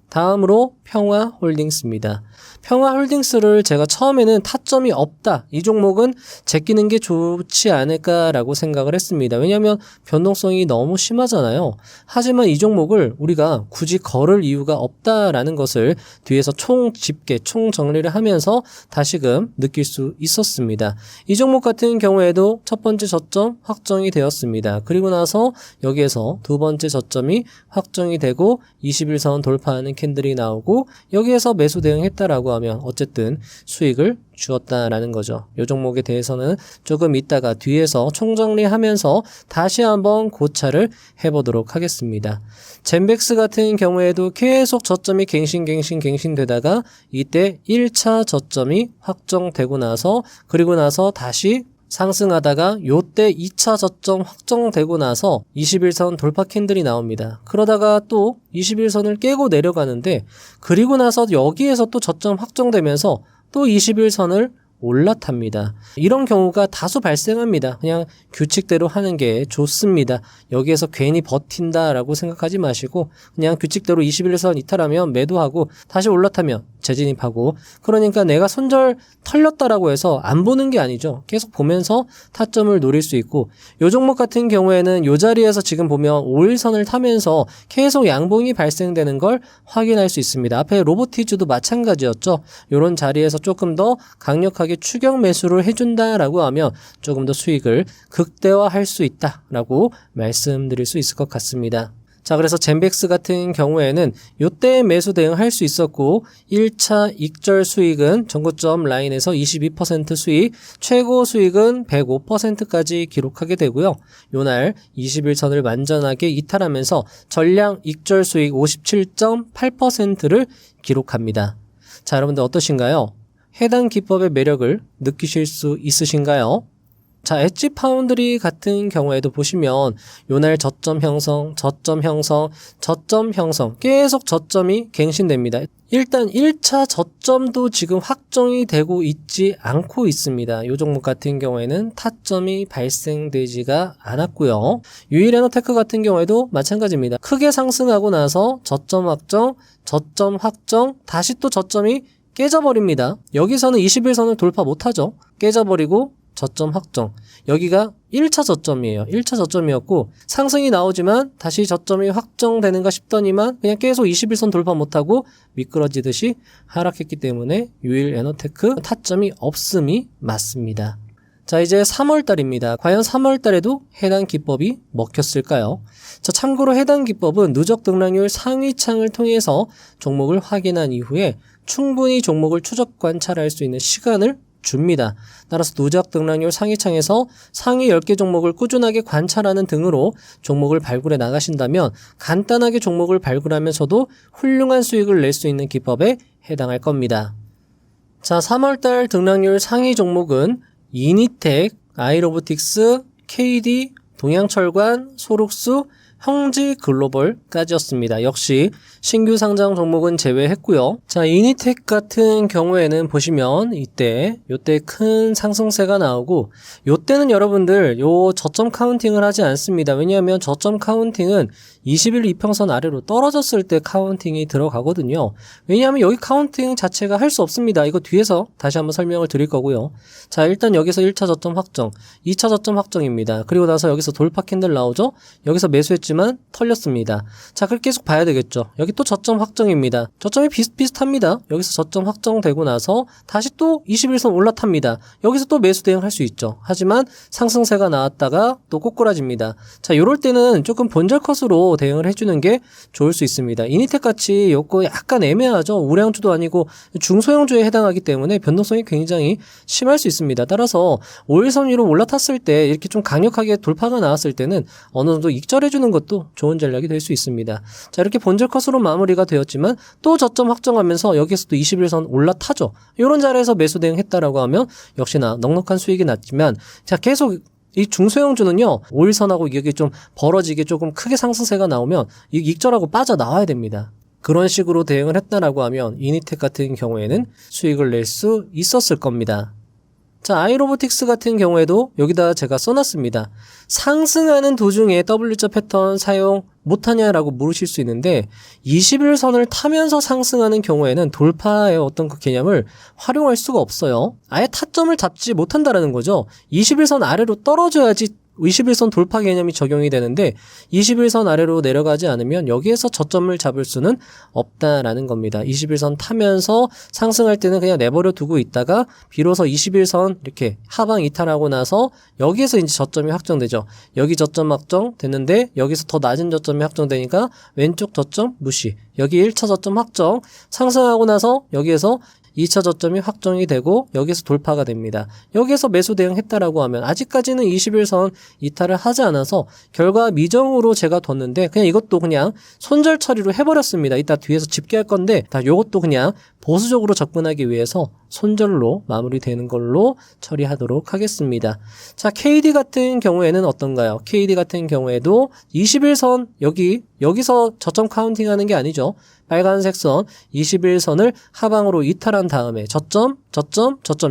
다음으로 평화홀딩스입니다. 평화홀딩스를 제가 처음에는 타점이 없다, 이 종목은 제끼는 게 좋지 않을까라고 생각을 했습니다. 왜냐하면 변동성이 너무 심하잖아요. 하지만 이 종목을 우리가 굳이 걸을 이유가 없다라는 것을 뒤에서 총 집계, 총 정리를 하면서 다시금 느낄 수 있었습니다. 이 종목 같은 경우에도 첫 번째 저점 확정이 되었습니다. 그리고 나서 여기에서 두 번째 저점이 확정이 되고 21선 돌파하는 캔들이 나오고 여기에서 매수 대응했다라고 하면 어쨌든 수익을 주었다라는 거죠. 이 종목에 대해서는 조금 이따가 뒤에서 총정리하면서 다시 한번 고찰을 해보도록 하겠습니다. 젠백스 같은 경우에도 계속 저점이 갱신되다가 이때 1차 저점이 확정되고 나서 그리고 나서 다시 상승하다가 요때 2차 저점 확정되고 나서 21선 돌파 캔들이 나옵니다. 그러다가 또 21선을 깨고 내려가는데 그리고 나서 여기에서 또 저점 확정되면서 또 21선을 올라탑니다. 이런 경우가 다수 발생합니다. 그냥 규칙대로 하는 게 좋습니다. 여기에서 괜히 버틴다라고 생각하지 마시고 그냥 규칙대로 21선 이탈하면 매도하고 다시 올라타면 재진입하고, 그러니까 내가 손절 털렸다라고 해서 안 보는 게 아니죠. 계속 보면서 타점을 노릴 수 있고, 요 종목 같은 경우에는 요 자리에서 지금 보면 5일선을 타면서 계속 양봉이 발생되는 걸 확인할 수 있습니다. 앞에 로보티즈도 마찬가지였죠. 요런 자리에서 조금 더 강력하게 추격 매수를 해준다라고 하면 조금 더 수익을 극대화할 수 있다라고 말씀드릴 수 있을 것 같습니다. 자, 그래서 젠백스 같은 경우에는 요때 매수 대응할 수 있었고 1차 익절 수익은 전고점 라인에서 22% 수익, 최고 수익은 105%까지 기록하게 되고요. 요날 21선을 완전하게 이탈하면서 전량 익절 수익 57.8%를 기록합니다. 자, 여러분들 어떠신가요? 해당 기법의 매력을 느끼실 수 있으신가요? 자, 엣지파운드리 같은 경우에도 보시면 요날 저점 형성 계속 저점이 갱신됩니다. 일단 1차 저점도 지금 확정이 되고 있지 않고 있습니다. 요 종목 같은 경우에는 타점이 발생되지가 않았고요. 유일에너테크 같은 경우에도 마찬가지입니다. 크게 상승하고 나서 저점 확정, 다시 또 저점이 깨져버립니다. 여기서는 21선을 돌파 못하죠. 깨져버리고 저점 확정. 여기가 1차 저점이에요. 1차 저점이었고 상승이 나오지만 다시 저점이 확정되는가 싶더니만 그냥 계속 21선 돌파 못하고 미끄러지듯이 하락했기 때문에 유일에너테크 타점이 없음이 맞습니다. 자, 이제 3월달입니다. 과연 3월달에도 해당 기법이 먹혔을까요? 자, 참고로 해당 기법은 누적 등락률 상위창을 통해서 종목을 확인한 이후에 충분히 종목을 추적 관찰할 수 있는 시간을 줍니다. 따라서 누적 등락률 상위창에서 상위 10개 종목을 꾸준하게 관찰하는 등으로 종목을 발굴해 나가신다면 간단하게 종목을 발굴하면서도 훌륭한 수익을 낼 수 있는 기법에 해당할 겁니다. 자, 3월달 등락률 상위 종목은 이니텍, 아이로보틱스, KD, 동양철관, 소록수, 형지글로벌까지였습니다. 역시 신규 상장 종목은 제외했고요. 자, 이니텍 같은 경우에는 보시면 요때 큰 상승세가 나오고 요때는 여러분들 요 저점 카운팅을 하지 않습니다. 왜냐하면 저점 카운팅은 20일 이평선 아래로 떨어졌을 때 카운팅이 들어가거든요. 왜냐하면 여기 카운팅 자체가 할 수 없습니다. 이거 뒤에서 다시 한번 설명을 드릴 거고요. 자, 일단 여기서 1차 저점 확정, 2차 저점 확정입니다. 그리고 나서 여기서 돌파 캔들 나오죠. 여기서 매수했지만 털렸습니다. 자, 그렇게 계속 봐야 되겠죠. 여기 또 저점 확정입니다. 저점이 비슷비슷합니다. 여기서 저점 확정되고 나서 다시 또 21선 올라탑니다. 여기서 또 매수 대응할 수 있죠. 하지만 상승세가 나왔다가 또 꼬꾸라집니다. 자, 요럴 때는 조금 본절 컷으로 대응을 해주는 게 좋을 수 있습니다. 이니텍 같이 요거 약간 애매하죠. 우량주도 아니고 중소형주에 해당하기 때문에 변동성이 굉장히 심할 수 있습니다. 따라서 5일선 위로 올라탔을 때 이렇게 좀 강력하게 돌파가 나왔을 때는 어느 정도 익절해주는 것도 좋은 전략이 될 수 있습니다. 자, 이렇게 본절 컷으로 마무리가 되었지만 또 저점 확정하면서 여기서 또 21선 올라타죠. 이런 자리에서 매수 대응했다라고 하면 역시나 넉넉한 수익이 났지만 자, 계속 이 중소형주는요, 5일선하고 이게 좀 벌어지게 조금 크게 상승세가 나오면 익절하고 빠져나와야 됩니다. 그런 식으로 대응을 했다라고 하면 이니텍 같은 경우에는 수익을 낼 수 있었을 겁니다. 자, 아이로보틱스 같은 경우에도 여기다 제가 써놨습니다. 상승하는 도중에 W자 패턴 사용 못하냐라고 물으실 수 있는데 21선을 타면서 상승하는 경우에는 돌파의 어떤 그 개념을 활용할 수가 없어요. 아예 타점을 잡지 못한다라는 거죠. 21선 아래로 떨어져야지 21선 돌파 개념이 적용이 되는데 21선 아래로 내려가지 않으면 여기에서 저점을 잡을 수는 없다라는 겁니다. 21선 타면서 상승할 때는 그냥 내버려 두고 있다가 비로소 21선 이렇게 하방 이탈하고 나서 여기에서 이제 저점이 확정되죠. 여기 저점 확정 됐는데 여기서 더 낮은 저점이 확정되니까 왼쪽 저점 무시. 여기 1차 저점 확정 상승하고 나서 여기에서 2차 저점이 확정이 되고 여기서 돌파가 됩니다. 여기에서 매수 대응했다라고 하면 아직까지는 21선 이탈을 하지 않아서 결과 미정으로 제가 뒀는데 그냥 이것도 그냥 손절 처리로 해버렸습니다. 이따 뒤에서 집계할 건데 다 요것도 그냥 보수적으로 접근하기 위해서 손절로 마무리되는 걸로 처리하도록 하겠습니다. 자, KD 같은 경우에는 어떤가요? KD 같은 경우에도 21선 여기서 저점 카운팅하는 게 아니죠. 빨간색 선 21선을 하방으로 이탈한 다음에 저점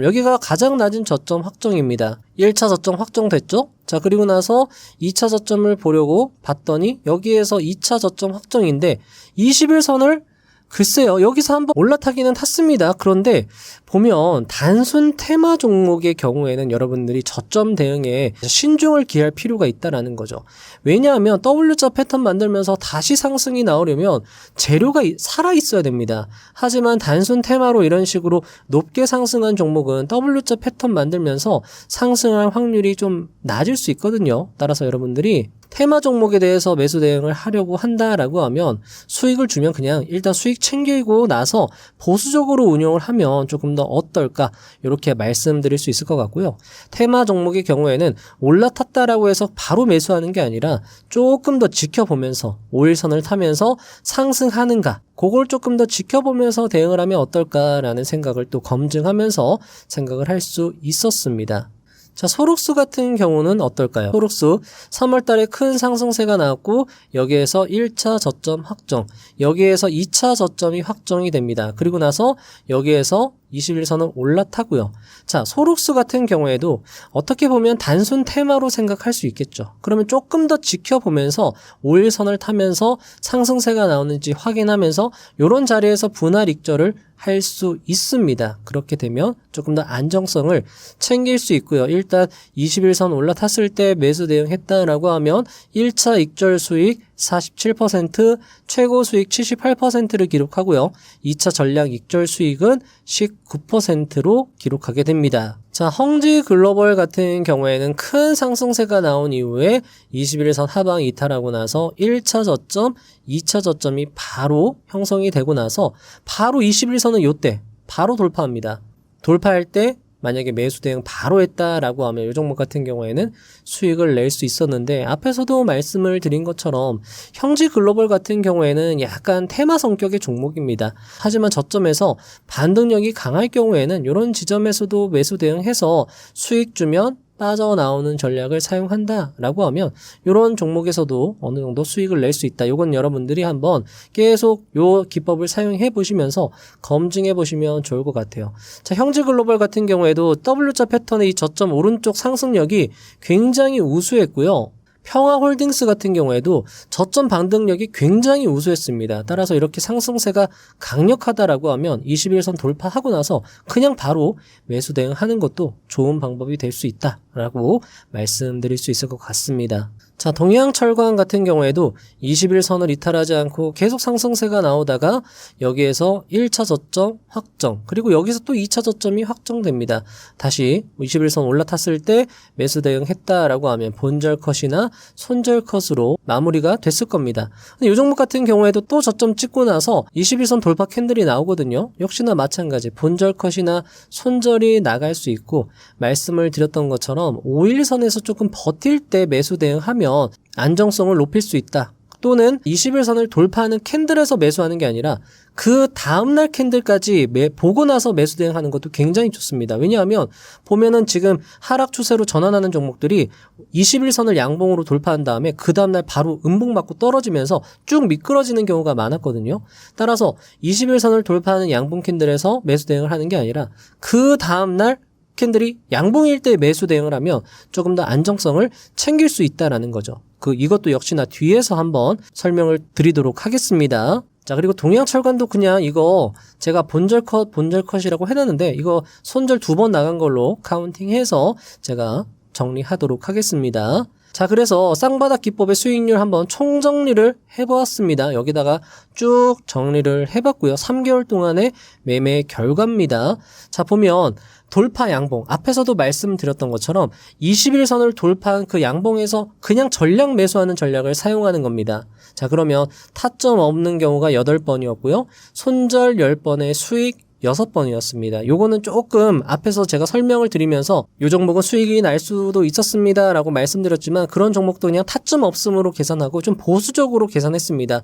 여기가 가장 낮은 저점 확정입니다. 1차 저점 확정됐죠? 자, 그리고 나서 2차 저점을 보려고 봤더니 여기에서 2차 저점 확정인데 21선을 글쎄요, 여기서 한번 올라타기는 탔습니다. 그런데 보면 단순 테마 종목의 경우에는 여러분들이 저점 대응에 신중을 기할 필요가 있다라는 거죠. 왜냐하면 W자 패턴 만들면서 다시 상승이 나오려면 재료가 살아있어야 됩니다. 하지만 단순 테마로 이런 식으로 높게 상승한 종목은 W자 패턴 만들면서 상승할 확률이 좀 낮을 수 있거든요. 따라서 여러분들이 테마 종목에 대해서 매수 대응을 하려고 한다라고 하면 수익을 주면 그냥 일단 수익 챙기고 나서 보수적으로 운용을 하면 조금 더 어떨까 이렇게 말씀드릴 수 있을 것 같고요. 테마 종목의 경우에는 올라탔다라고 해서 바로 매수하는 게 아니라 조금 더 지켜보면서 5일선을 타면서 상승하는가 그걸 조금 더 지켜보면서 대응을 하면 어떨까라는 생각을 또 검증하면서 생각을 할 수 있었습니다. 자, 소록수 같은 경우는 어떨까요? 소록수 3월 달에 큰 상승세가 나왔고 여기에서 1차 저점 확정, 여기에서 2차 저점이 확정이 됩니다. 그리고 나서 여기에서 21선을 올라타고요. 자, 소록스 같은 경우에도 어떻게 보면 단순 테마로 생각할 수 있겠죠. 그러면 조금 더 지켜보면서 5일선을 타면서 상승세가 나오는지 확인하면서 이런 자리에서 분할 익절을 할 수 있습니다. 그렇게 되면 조금 더 안정성을 챙길 수 있고요. 일단 21선 올라탔을 때 매수 대응했다라고 하면 1차 익절 수익 47%, 최고 수익 78%를 기록하고요. 2차 전량 익절 수익은 19%로 기록하게 됩니다. 자, 헝지 글로벌 같은 경우에는 큰 상승세가 나온 이후에 21선 하방 이탈하고 나서 1차 저점, 2차 저점이 바로 형성이 되고 나서 바로 21선은 요때 바로 돌파합니다. 돌파할 때 만약에 매수 대응 바로 했다라고 하면 이 종목 같은 경우에는 수익을 낼 수 있었는데 앞에서도 말씀을 드린 것처럼 형지 글로벌 같은 경우에는 약간 테마 성격의 종목입니다. 하지만 저점에서 반등력이 강할 경우에는 이런 지점에서도 매수 대응해서 수익 주면 빠져나오는 전략을 사용한다라고 하면 이런 종목에서도 어느 정도 수익을 낼 수 있다. 이건 여러분들이 한번 계속 이 기법을 사용해 보시면서 검증해 보시면 좋을 것 같아요. 자, 형지글로벌 같은 경우에도 W자 패턴의 이 저점 오른쪽 상승력이 굉장히 우수했고요. 평화홀딩스 같은 경우에도 저점 반등력이 굉장히 우수했습니다. 따라서 이렇게 상승세가 강력하다라고 하면 21선 돌파하고 나서 그냥 바로 매수 대응하는 것도 좋은 방법이 될 수 있다라고 말씀드릴 수 있을 것 같습니다. 자, 동양철강 같은 경우에도 21선을 이탈하지 않고 계속 상승세가 나오다가 여기에서 1차 저점 확정, 그리고 여기서 또 2차 저점이 확정됩니다. 다시 21선 올라탔을 때 매수 대응했다라고 하면 본절 컷이나 손절 컷으로 마무리가 됐을 겁니다. 근데 이 종목 같은 경우에도 또 저점 찍고 나서 21선 돌파 캔들이 나오거든요. 역시나 마찬가지 본절 컷이나 손절이 나갈 수 있고 말씀을 드렸던 것처럼 5일선에서 조금 버틸 때 매수 대응하면 안정성을 높일 수 있다. 또는 21선을 돌파하는 캔들에서 매수하는 게 아니라 그 다음날 캔들까지 보고 나서 매수 대응하는 것도 굉장히 좋습니다. 왜냐하면 보면은 지금 하락 추세로 전환하는 종목들이 21선을 양봉으로 돌파한 다음에 그 다음날 바로 음봉 맞고 떨어지면서 쭉 미끄러지는 경우가 많았거든요. 따라서 21선을 돌파하는 양봉 캔들에서 매수 대응을 하는 게 아니라 그 다음날 캔들이 양봉일 때 매수 대응을 하면 조금 더 안정성을 챙길 수 있다라는 거죠. 이것도 역시나 뒤에서 한번 설명을 드리도록 하겠습니다. 자, 그리고 동양철관도 그냥 이거 제가 본절컷이라고 해놨는데 이거 손절 2번 나간 걸로 카운팅해서 제가 정리하도록 하겠습니다. 자, 그래서 쌍바닥 기법의 수익률 한번 총정리를 해보았습니다. 여기다가 쭉 정리를 해봤고요. 3개월 동안의 매매 결과입니다. 자, 보면 돌파 양봉, 앞에서도 말씀드렸던 것처럼 21선을 돌파한 그 양봉에서 그냥 전량 매수하는 전략을 사용하는 겁니다. 자, 그러면 타점 없는 경우가 8번이었고요. 손절 10번에 수익 6번이었습니다. 요거는 조금 앞에서 제가 설명을 드리면서 요 종목은 수익이 날 수도 있었습니다 라고 말씀드렸지만 그런 종목도 그냥 타점 없음으로 계산하고 좀 보수적으로 계산했습니다.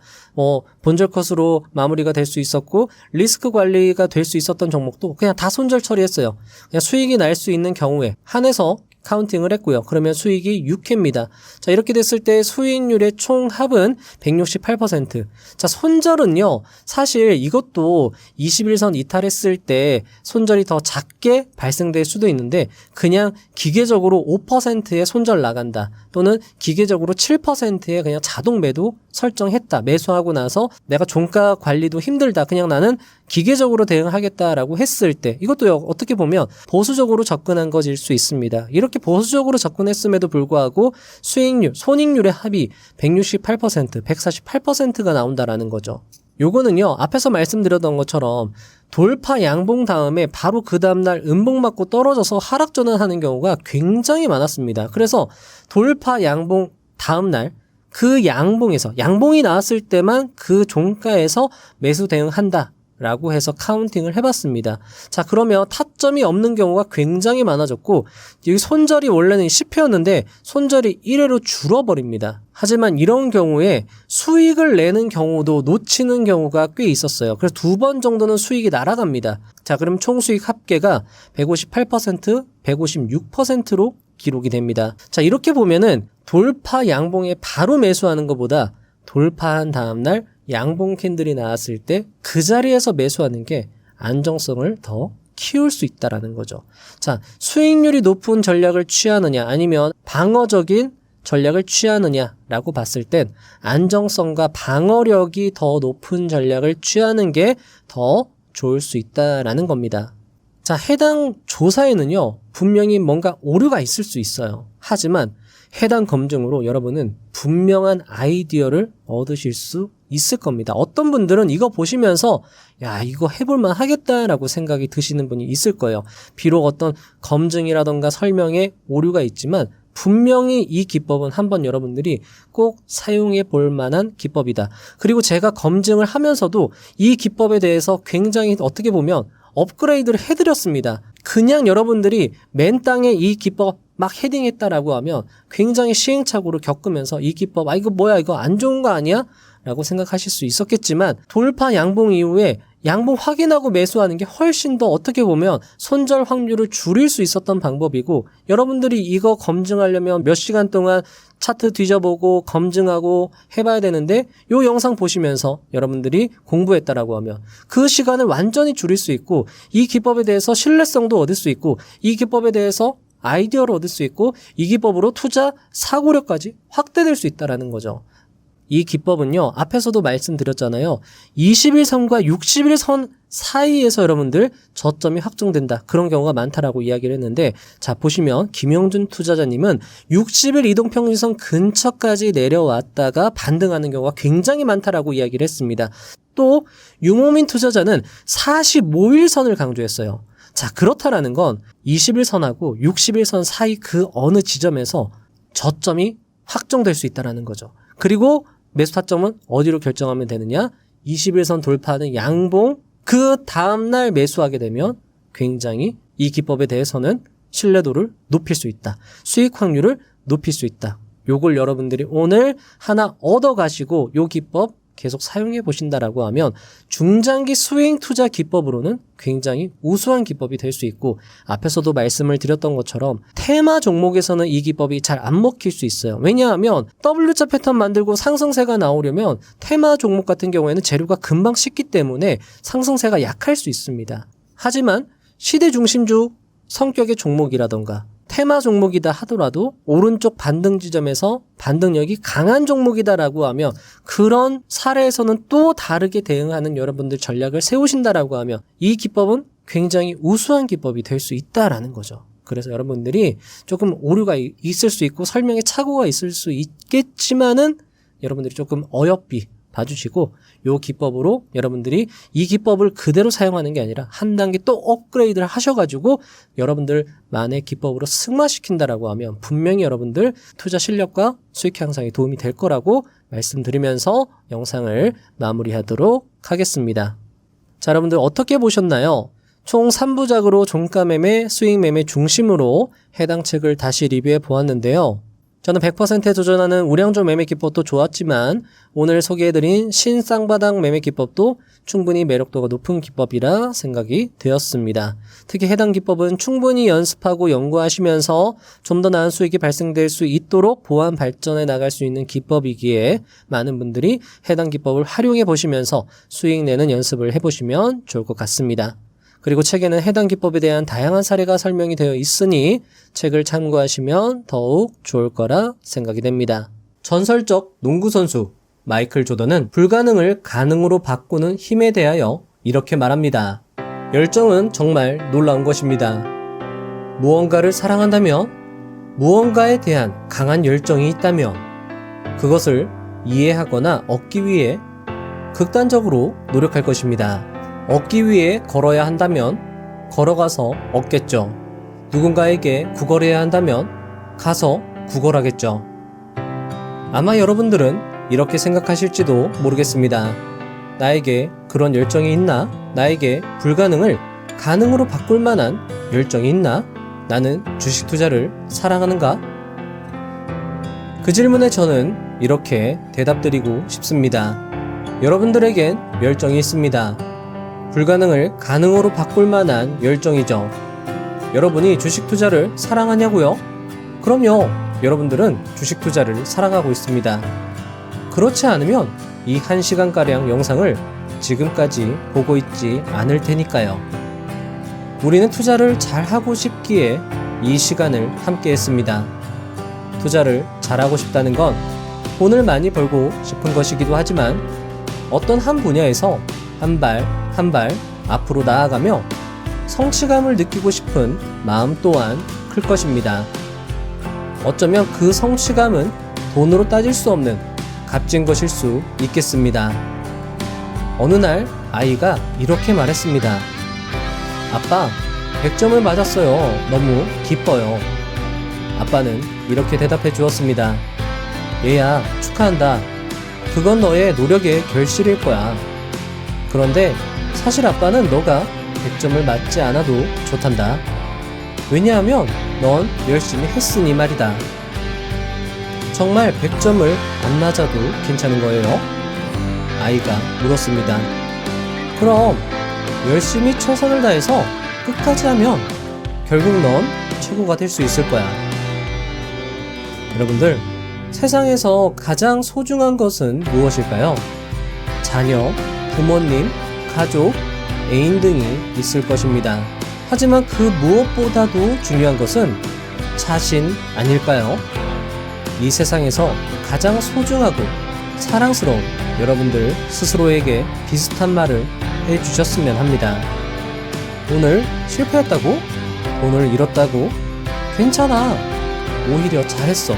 본절 컷으로 마무리가 될 수 있었고 리스크 관리가 될 수 있었던 종목도 그냥 다 손절 처리했어요. 그냥 수익이 날 수 있는 경우에 한해서 카운팅을 했고요. 그러면 수익이 6회입니다. 자, 이렇게 됐을 때 수익률의 총합은 168%. 자, 손절은요. 사실 이것도 21선 이탈했을 때 손절이 더 작게 발생될 수도 있는데 그냥 기계적으로 5%의 손절 나간다. 또는 기계적으로 7%의 그냥 자동 매도 설정했다. 매수하고 나서 내가 종가 관리도 힘들다. 그냥 나는 기계적으로 대응하겠다라고 했을 때 이것도 어떻게 보면 보수적으로 접근한 것일 수 있습니다. 이렇게 보수적으로 접근했음에도 불구하고 수익률, 손익률의 합이 168%, 148%가 나온다라는 거죠. 요거는요, 앞에서 말씀드렸던 것처럼 돌파 양봉 다음에 바로 그 다음날 음봉 맞고 떨어져서 하락 전환하는 경우가 굉장히 많았습니다. 그래서 돌파 양봉 다음날 그 양봉에서, 양봉이 나왔을 때만 그 종가에서 매수 대응한다 라고 해서 카운팅을 해봤습니다. 자, 그러면 타점이 없는 경우가 굉장히 많아졌고 여기 손절이 원래는 10회였는데 손절이 1회로 줄어버립니다. 하지만 이런 경우에 수익을 내는 경우도 놓치는 경우가 꽤 있었어요. 그래서 2번 정도는 수익이 날아갑니다. 자, 그럼 총 수익 합계가 158%, 156%로 기록이 됩니다. 자, 이렇게 보면은 돌파 양봉에 바로 매수하는 것보다 돌파한 다음날 양봉 캔들이 나왔을 때 그 자리에서 매수하는 게 안정성을 더 키울 수 있다라는 거죠. 자, 수익률이 높은 전략을 취하느냐 아니면 방어적인 전략을 취하느냐라고 봤을 땐 안정성과 방어력이 더 높은 전략을 취하는 게 더 좋을 수 있다라는 겁니다. 자, 해당 조사에는요, 분명히 뭔가 오류가 있을 수 있어요. 하지만 해당 검증으로 여러분은 분명한 아이디어를 얻으실 수 있을 겁니다. 어떤 분들은 이거 보시면서 야, 이거 해볼만 하겠다라고 생각이 드시는 분이 있을 거예요. 비록 어떤 검증이라던가 설명에 오류가 있지만 분명히 이 기법은 한번 여러분들이 꼭 사용해 볼 만한 기법이다. 그리고 제가 검증을 하면서도 이 기법에 대해서 굉장히 어떻게 보면 업그레이드를 해드렸습니다. 그냥 여러분들이 맨 땅에 이 기법 막 헤딩했다라고 하면 굉장히 시행착오를 겪으면서 이 기법, 이거 뭐야, 이거 안 좋은 거 아니야? 라고 생각하실 수 있었겠지만 돌파 양봉 이후에 양봉 확인하고 매수하는 게 훨씬 더 어떻게 보면 손절 확률을 줄일 수 있었던 방법이고, 여러분들이 이거 검증하려면 몇 시간 동안 차트 뒤져보고 검증하고 해봐야 되는데 요 영상 보시면서 여러분들이 공부했다라고 하면 그 시간을 완전히 줄일 수 있고, 이 기법에 대해서 신뢰성도 얻을 수 있고, 이 기법에 대해서 아이디어를 얻을 수 있고, 이 기법으로 투자 사고력까지 확대될 수 있다라는 거죠. 이 기법은요, 앞에서도 말씀드렸잖아요. 21선과 61선 사이에서 여러분들 저점이 확정된다. 그런 경우가 많다라고 이야기를 했는데, 자, 보시면 김영준 투자자님은 60일 이동평균선 근처까지 내려왔다가 반등하는 경우가 굉장히 많다라고 이야기를 했습니다. 또 유모민 투자자는 45일선을 강조했어요. 자, 그렇다라는 건 21선하고 61선 사이 그 어느 지점에서 저점이 확정될 수 있다라는 거죠. 그리고 매수 타점은 어디로 결정하면 되느냐? 21선 돌파하는 양봉, 그 다음날 매수하게 되면 굉장히 이 기법에 대해서는 신뢰도를 높일 수 있다. 수익 확률을 높일 수 있다. 요걸 여러분들이 오늘 하나 얻어가시고 요 기법 계속 사용해 보신다라고 하면 중장기 수익 투자 기법으로는 굉장히 우수한 기법이 될 수 있고, 앞에서도 말씀을 드렸던 것처럼 테마 종목에서는 이 기법이 잘 안 먹힐 수 있어요. 왜냐하면 W자 패턴 만들고 상승세가 나오려면 테마 종목 같은 경우에는 재료가 금방 식기 때문에 상승세가 약할 수 있습니다. 하지만 시대 중심주 성격의 종목이라던가 테마 종목이다 하더라도 오른쪽 반등 지점에서 반등력이 강한 종목이다라고 하면 그런 사례에서는 또 다르게 대응하는 여러분들 전략을 세우신다라고 하면 이 기법은 굉장히 우수한 기법이 될 수 있다라는 거죠. 그래서 여러분들이 조금 오류가 있을 수 있고 설명에 착오가 있을 수 있겠지만은 여러분들이 조금 어여삐 봐주시고, 요 기법으로 여러분들이 이 기법을 그대로 사용하는 게 아니라 한 단계 또 업그레이드를 하셔가지고 여러분들만의 기법으로 승화시킨다라고 하면 분명히 여러분들 투자 실력과 수익 향상에 도움이 될 거라고 말씀드리면서 영상을 마무리하도록 하겠습니다. 자, 여러분들 어떻게 보셨나요? 총 3부작으로 종가 매매, 수익 매매 중심으로 해당 책을 다시 리뷰해 보았는데요. 저는 100%에 도전하는 우량주 매매 기법도 좋았지만 오늘 소개해드린 신쌍바닥 매매 기법도 충분히 매력도가 높은 기법이라 생각이 되었습니다. 특히 해당 기법은 충분히 연습하고 연구하시면서 좀 더 나은 수익이 발생될 수 있도록 보완 발전해 나갈 수 있는 기법이기에 많은 분들이 해당 기법을 활용해 보시면서 수익 내는 연습을 해보시면 좋을 것 같습니다. 그리고 책에는 해당 기법에 대한 다양한 사례가 설명이 되어 있으니 책을 참고하시면 더욱 좋을 거라 생각이 됩니다. 전설적 농구선수 마이클 조던은 불가능을 가능으로 바꾸는 힘에 대하여 이렇게 말합니다. 열정은 정말 놀라운 것입니다. 무언가를 사랑한다면, 무언가에 대한 강한 열정이 있다면 그것을 이해하거나 얻기 위해 극단적으로 노력할 것입니다. 얻기 위해 걸어야 한다면 걸어가서 얻겠죠. 누군가에게 구걸해야 한다면 가서 구걸하겠죠. 아마 여러분들은 이렇게 생각하실지도 모르겠습니다. 나에게 그런 열정이 있나? 나에게 불가능을 가능으로 바꿀 만한 열정이 있나? 나는 주식 투자를 사랑하는가? 그 질문에 저는 이렇게 대답드리고 싶습니다. 여러분들에겐 열정이 있습니다. 불가능을 가능으로 바꿀 만한 열정이죠. 여러분이 주식 투자를 사랑하냐고요? 그럼요. 여러분들은 주식 투자를 사랑하고 있습니다. 그렇지 않으면 이 1시간가량 영상을 지금까지 보고 있지 않을 테니까요. 우리는 투자를 잘하고 싶기에 이 시간을 함께 했습니다. 투자를 잘하고 싶다는 건 돈을 많이 벌고 싶은 것이기도 하지만 어떤 한 분야에서 한 발 한 발 앞으로 나아가며 성취감을 느끼고 싶은 마음 또한 클 것입니다. 어쩌면 그 성취감은 돈으로 따질 수 없는 값진 것일 수 있겠습니다. 어느 날 아이가 이렇게 말했습니다. 아빠, 100점을 맞았어요. 너무 기뻐요. 아빠는 이렇게 대답해 주었습니다. 얘야, 축하한다. 그건 너의 노력의 결실일 거야. 그런데 사실 아빠는 너가 100점을 맞지 않아도 좋단다. 왜냐하면 넌 열심히 했으니 말이다. 정말 100점을 안 맞아도 괜찮은 거예요? 아이가 물었습니다. 그럼 열심히 최선을 다해서 끝까지 하면 결국 넌 최고가 될 수 있을 거야. 여러분들, 세상에서 가장 소중한 것은 무엇일까요? 자녀, 부모님, 가족, 애인 등이 있을 것입니다. 하지만 그 무엇보다도 중요한 것은 자신 아닐까요? 이 세상에서 가장 소중하고 사랑스러운 여러분들 스스로에게 비슷한 말을 해주셨으면 합니다. 오늘 실패했다고? 오늘 잃었다고? 괜찮아. 오히려 잘했어.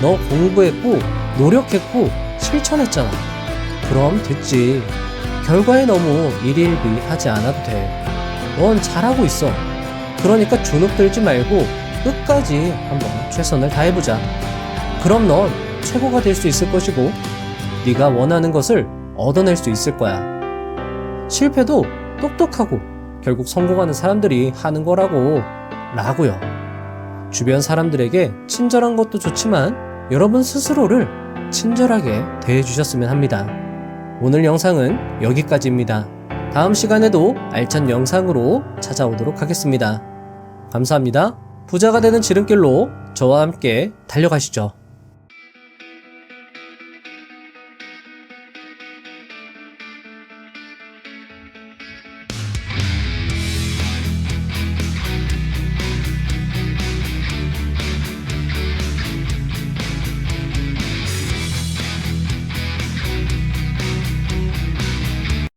너 공부했고 노력했고 실천했잖아. 그럼 됐지. 결과에 너무 일일비하지 않아도 돼. 넌 잘하고 있어. 그러니까 주눅 들지 말고 끝까지 한번 최선을 다해보자. 그럼 넌 최고가 될 수 있을 것이고 네가 원하는 것을 얻어낼 수 있을 거야. 실패도 똑똑하고 결국 성공하는 사람들이 하는 거라고 라고요. 주변 사람들에게 친절한 것도 좋지만 여러분 스스로를 친절하게 대해주셨으면 합니다. 오늘 영상은 여기까지입니다. 다음 시간에도 알찬 영상으로 찾아오도록 하겠습니다. 감사합니다. 부자가 되는 지름길로 저와 함께 달려가시죠.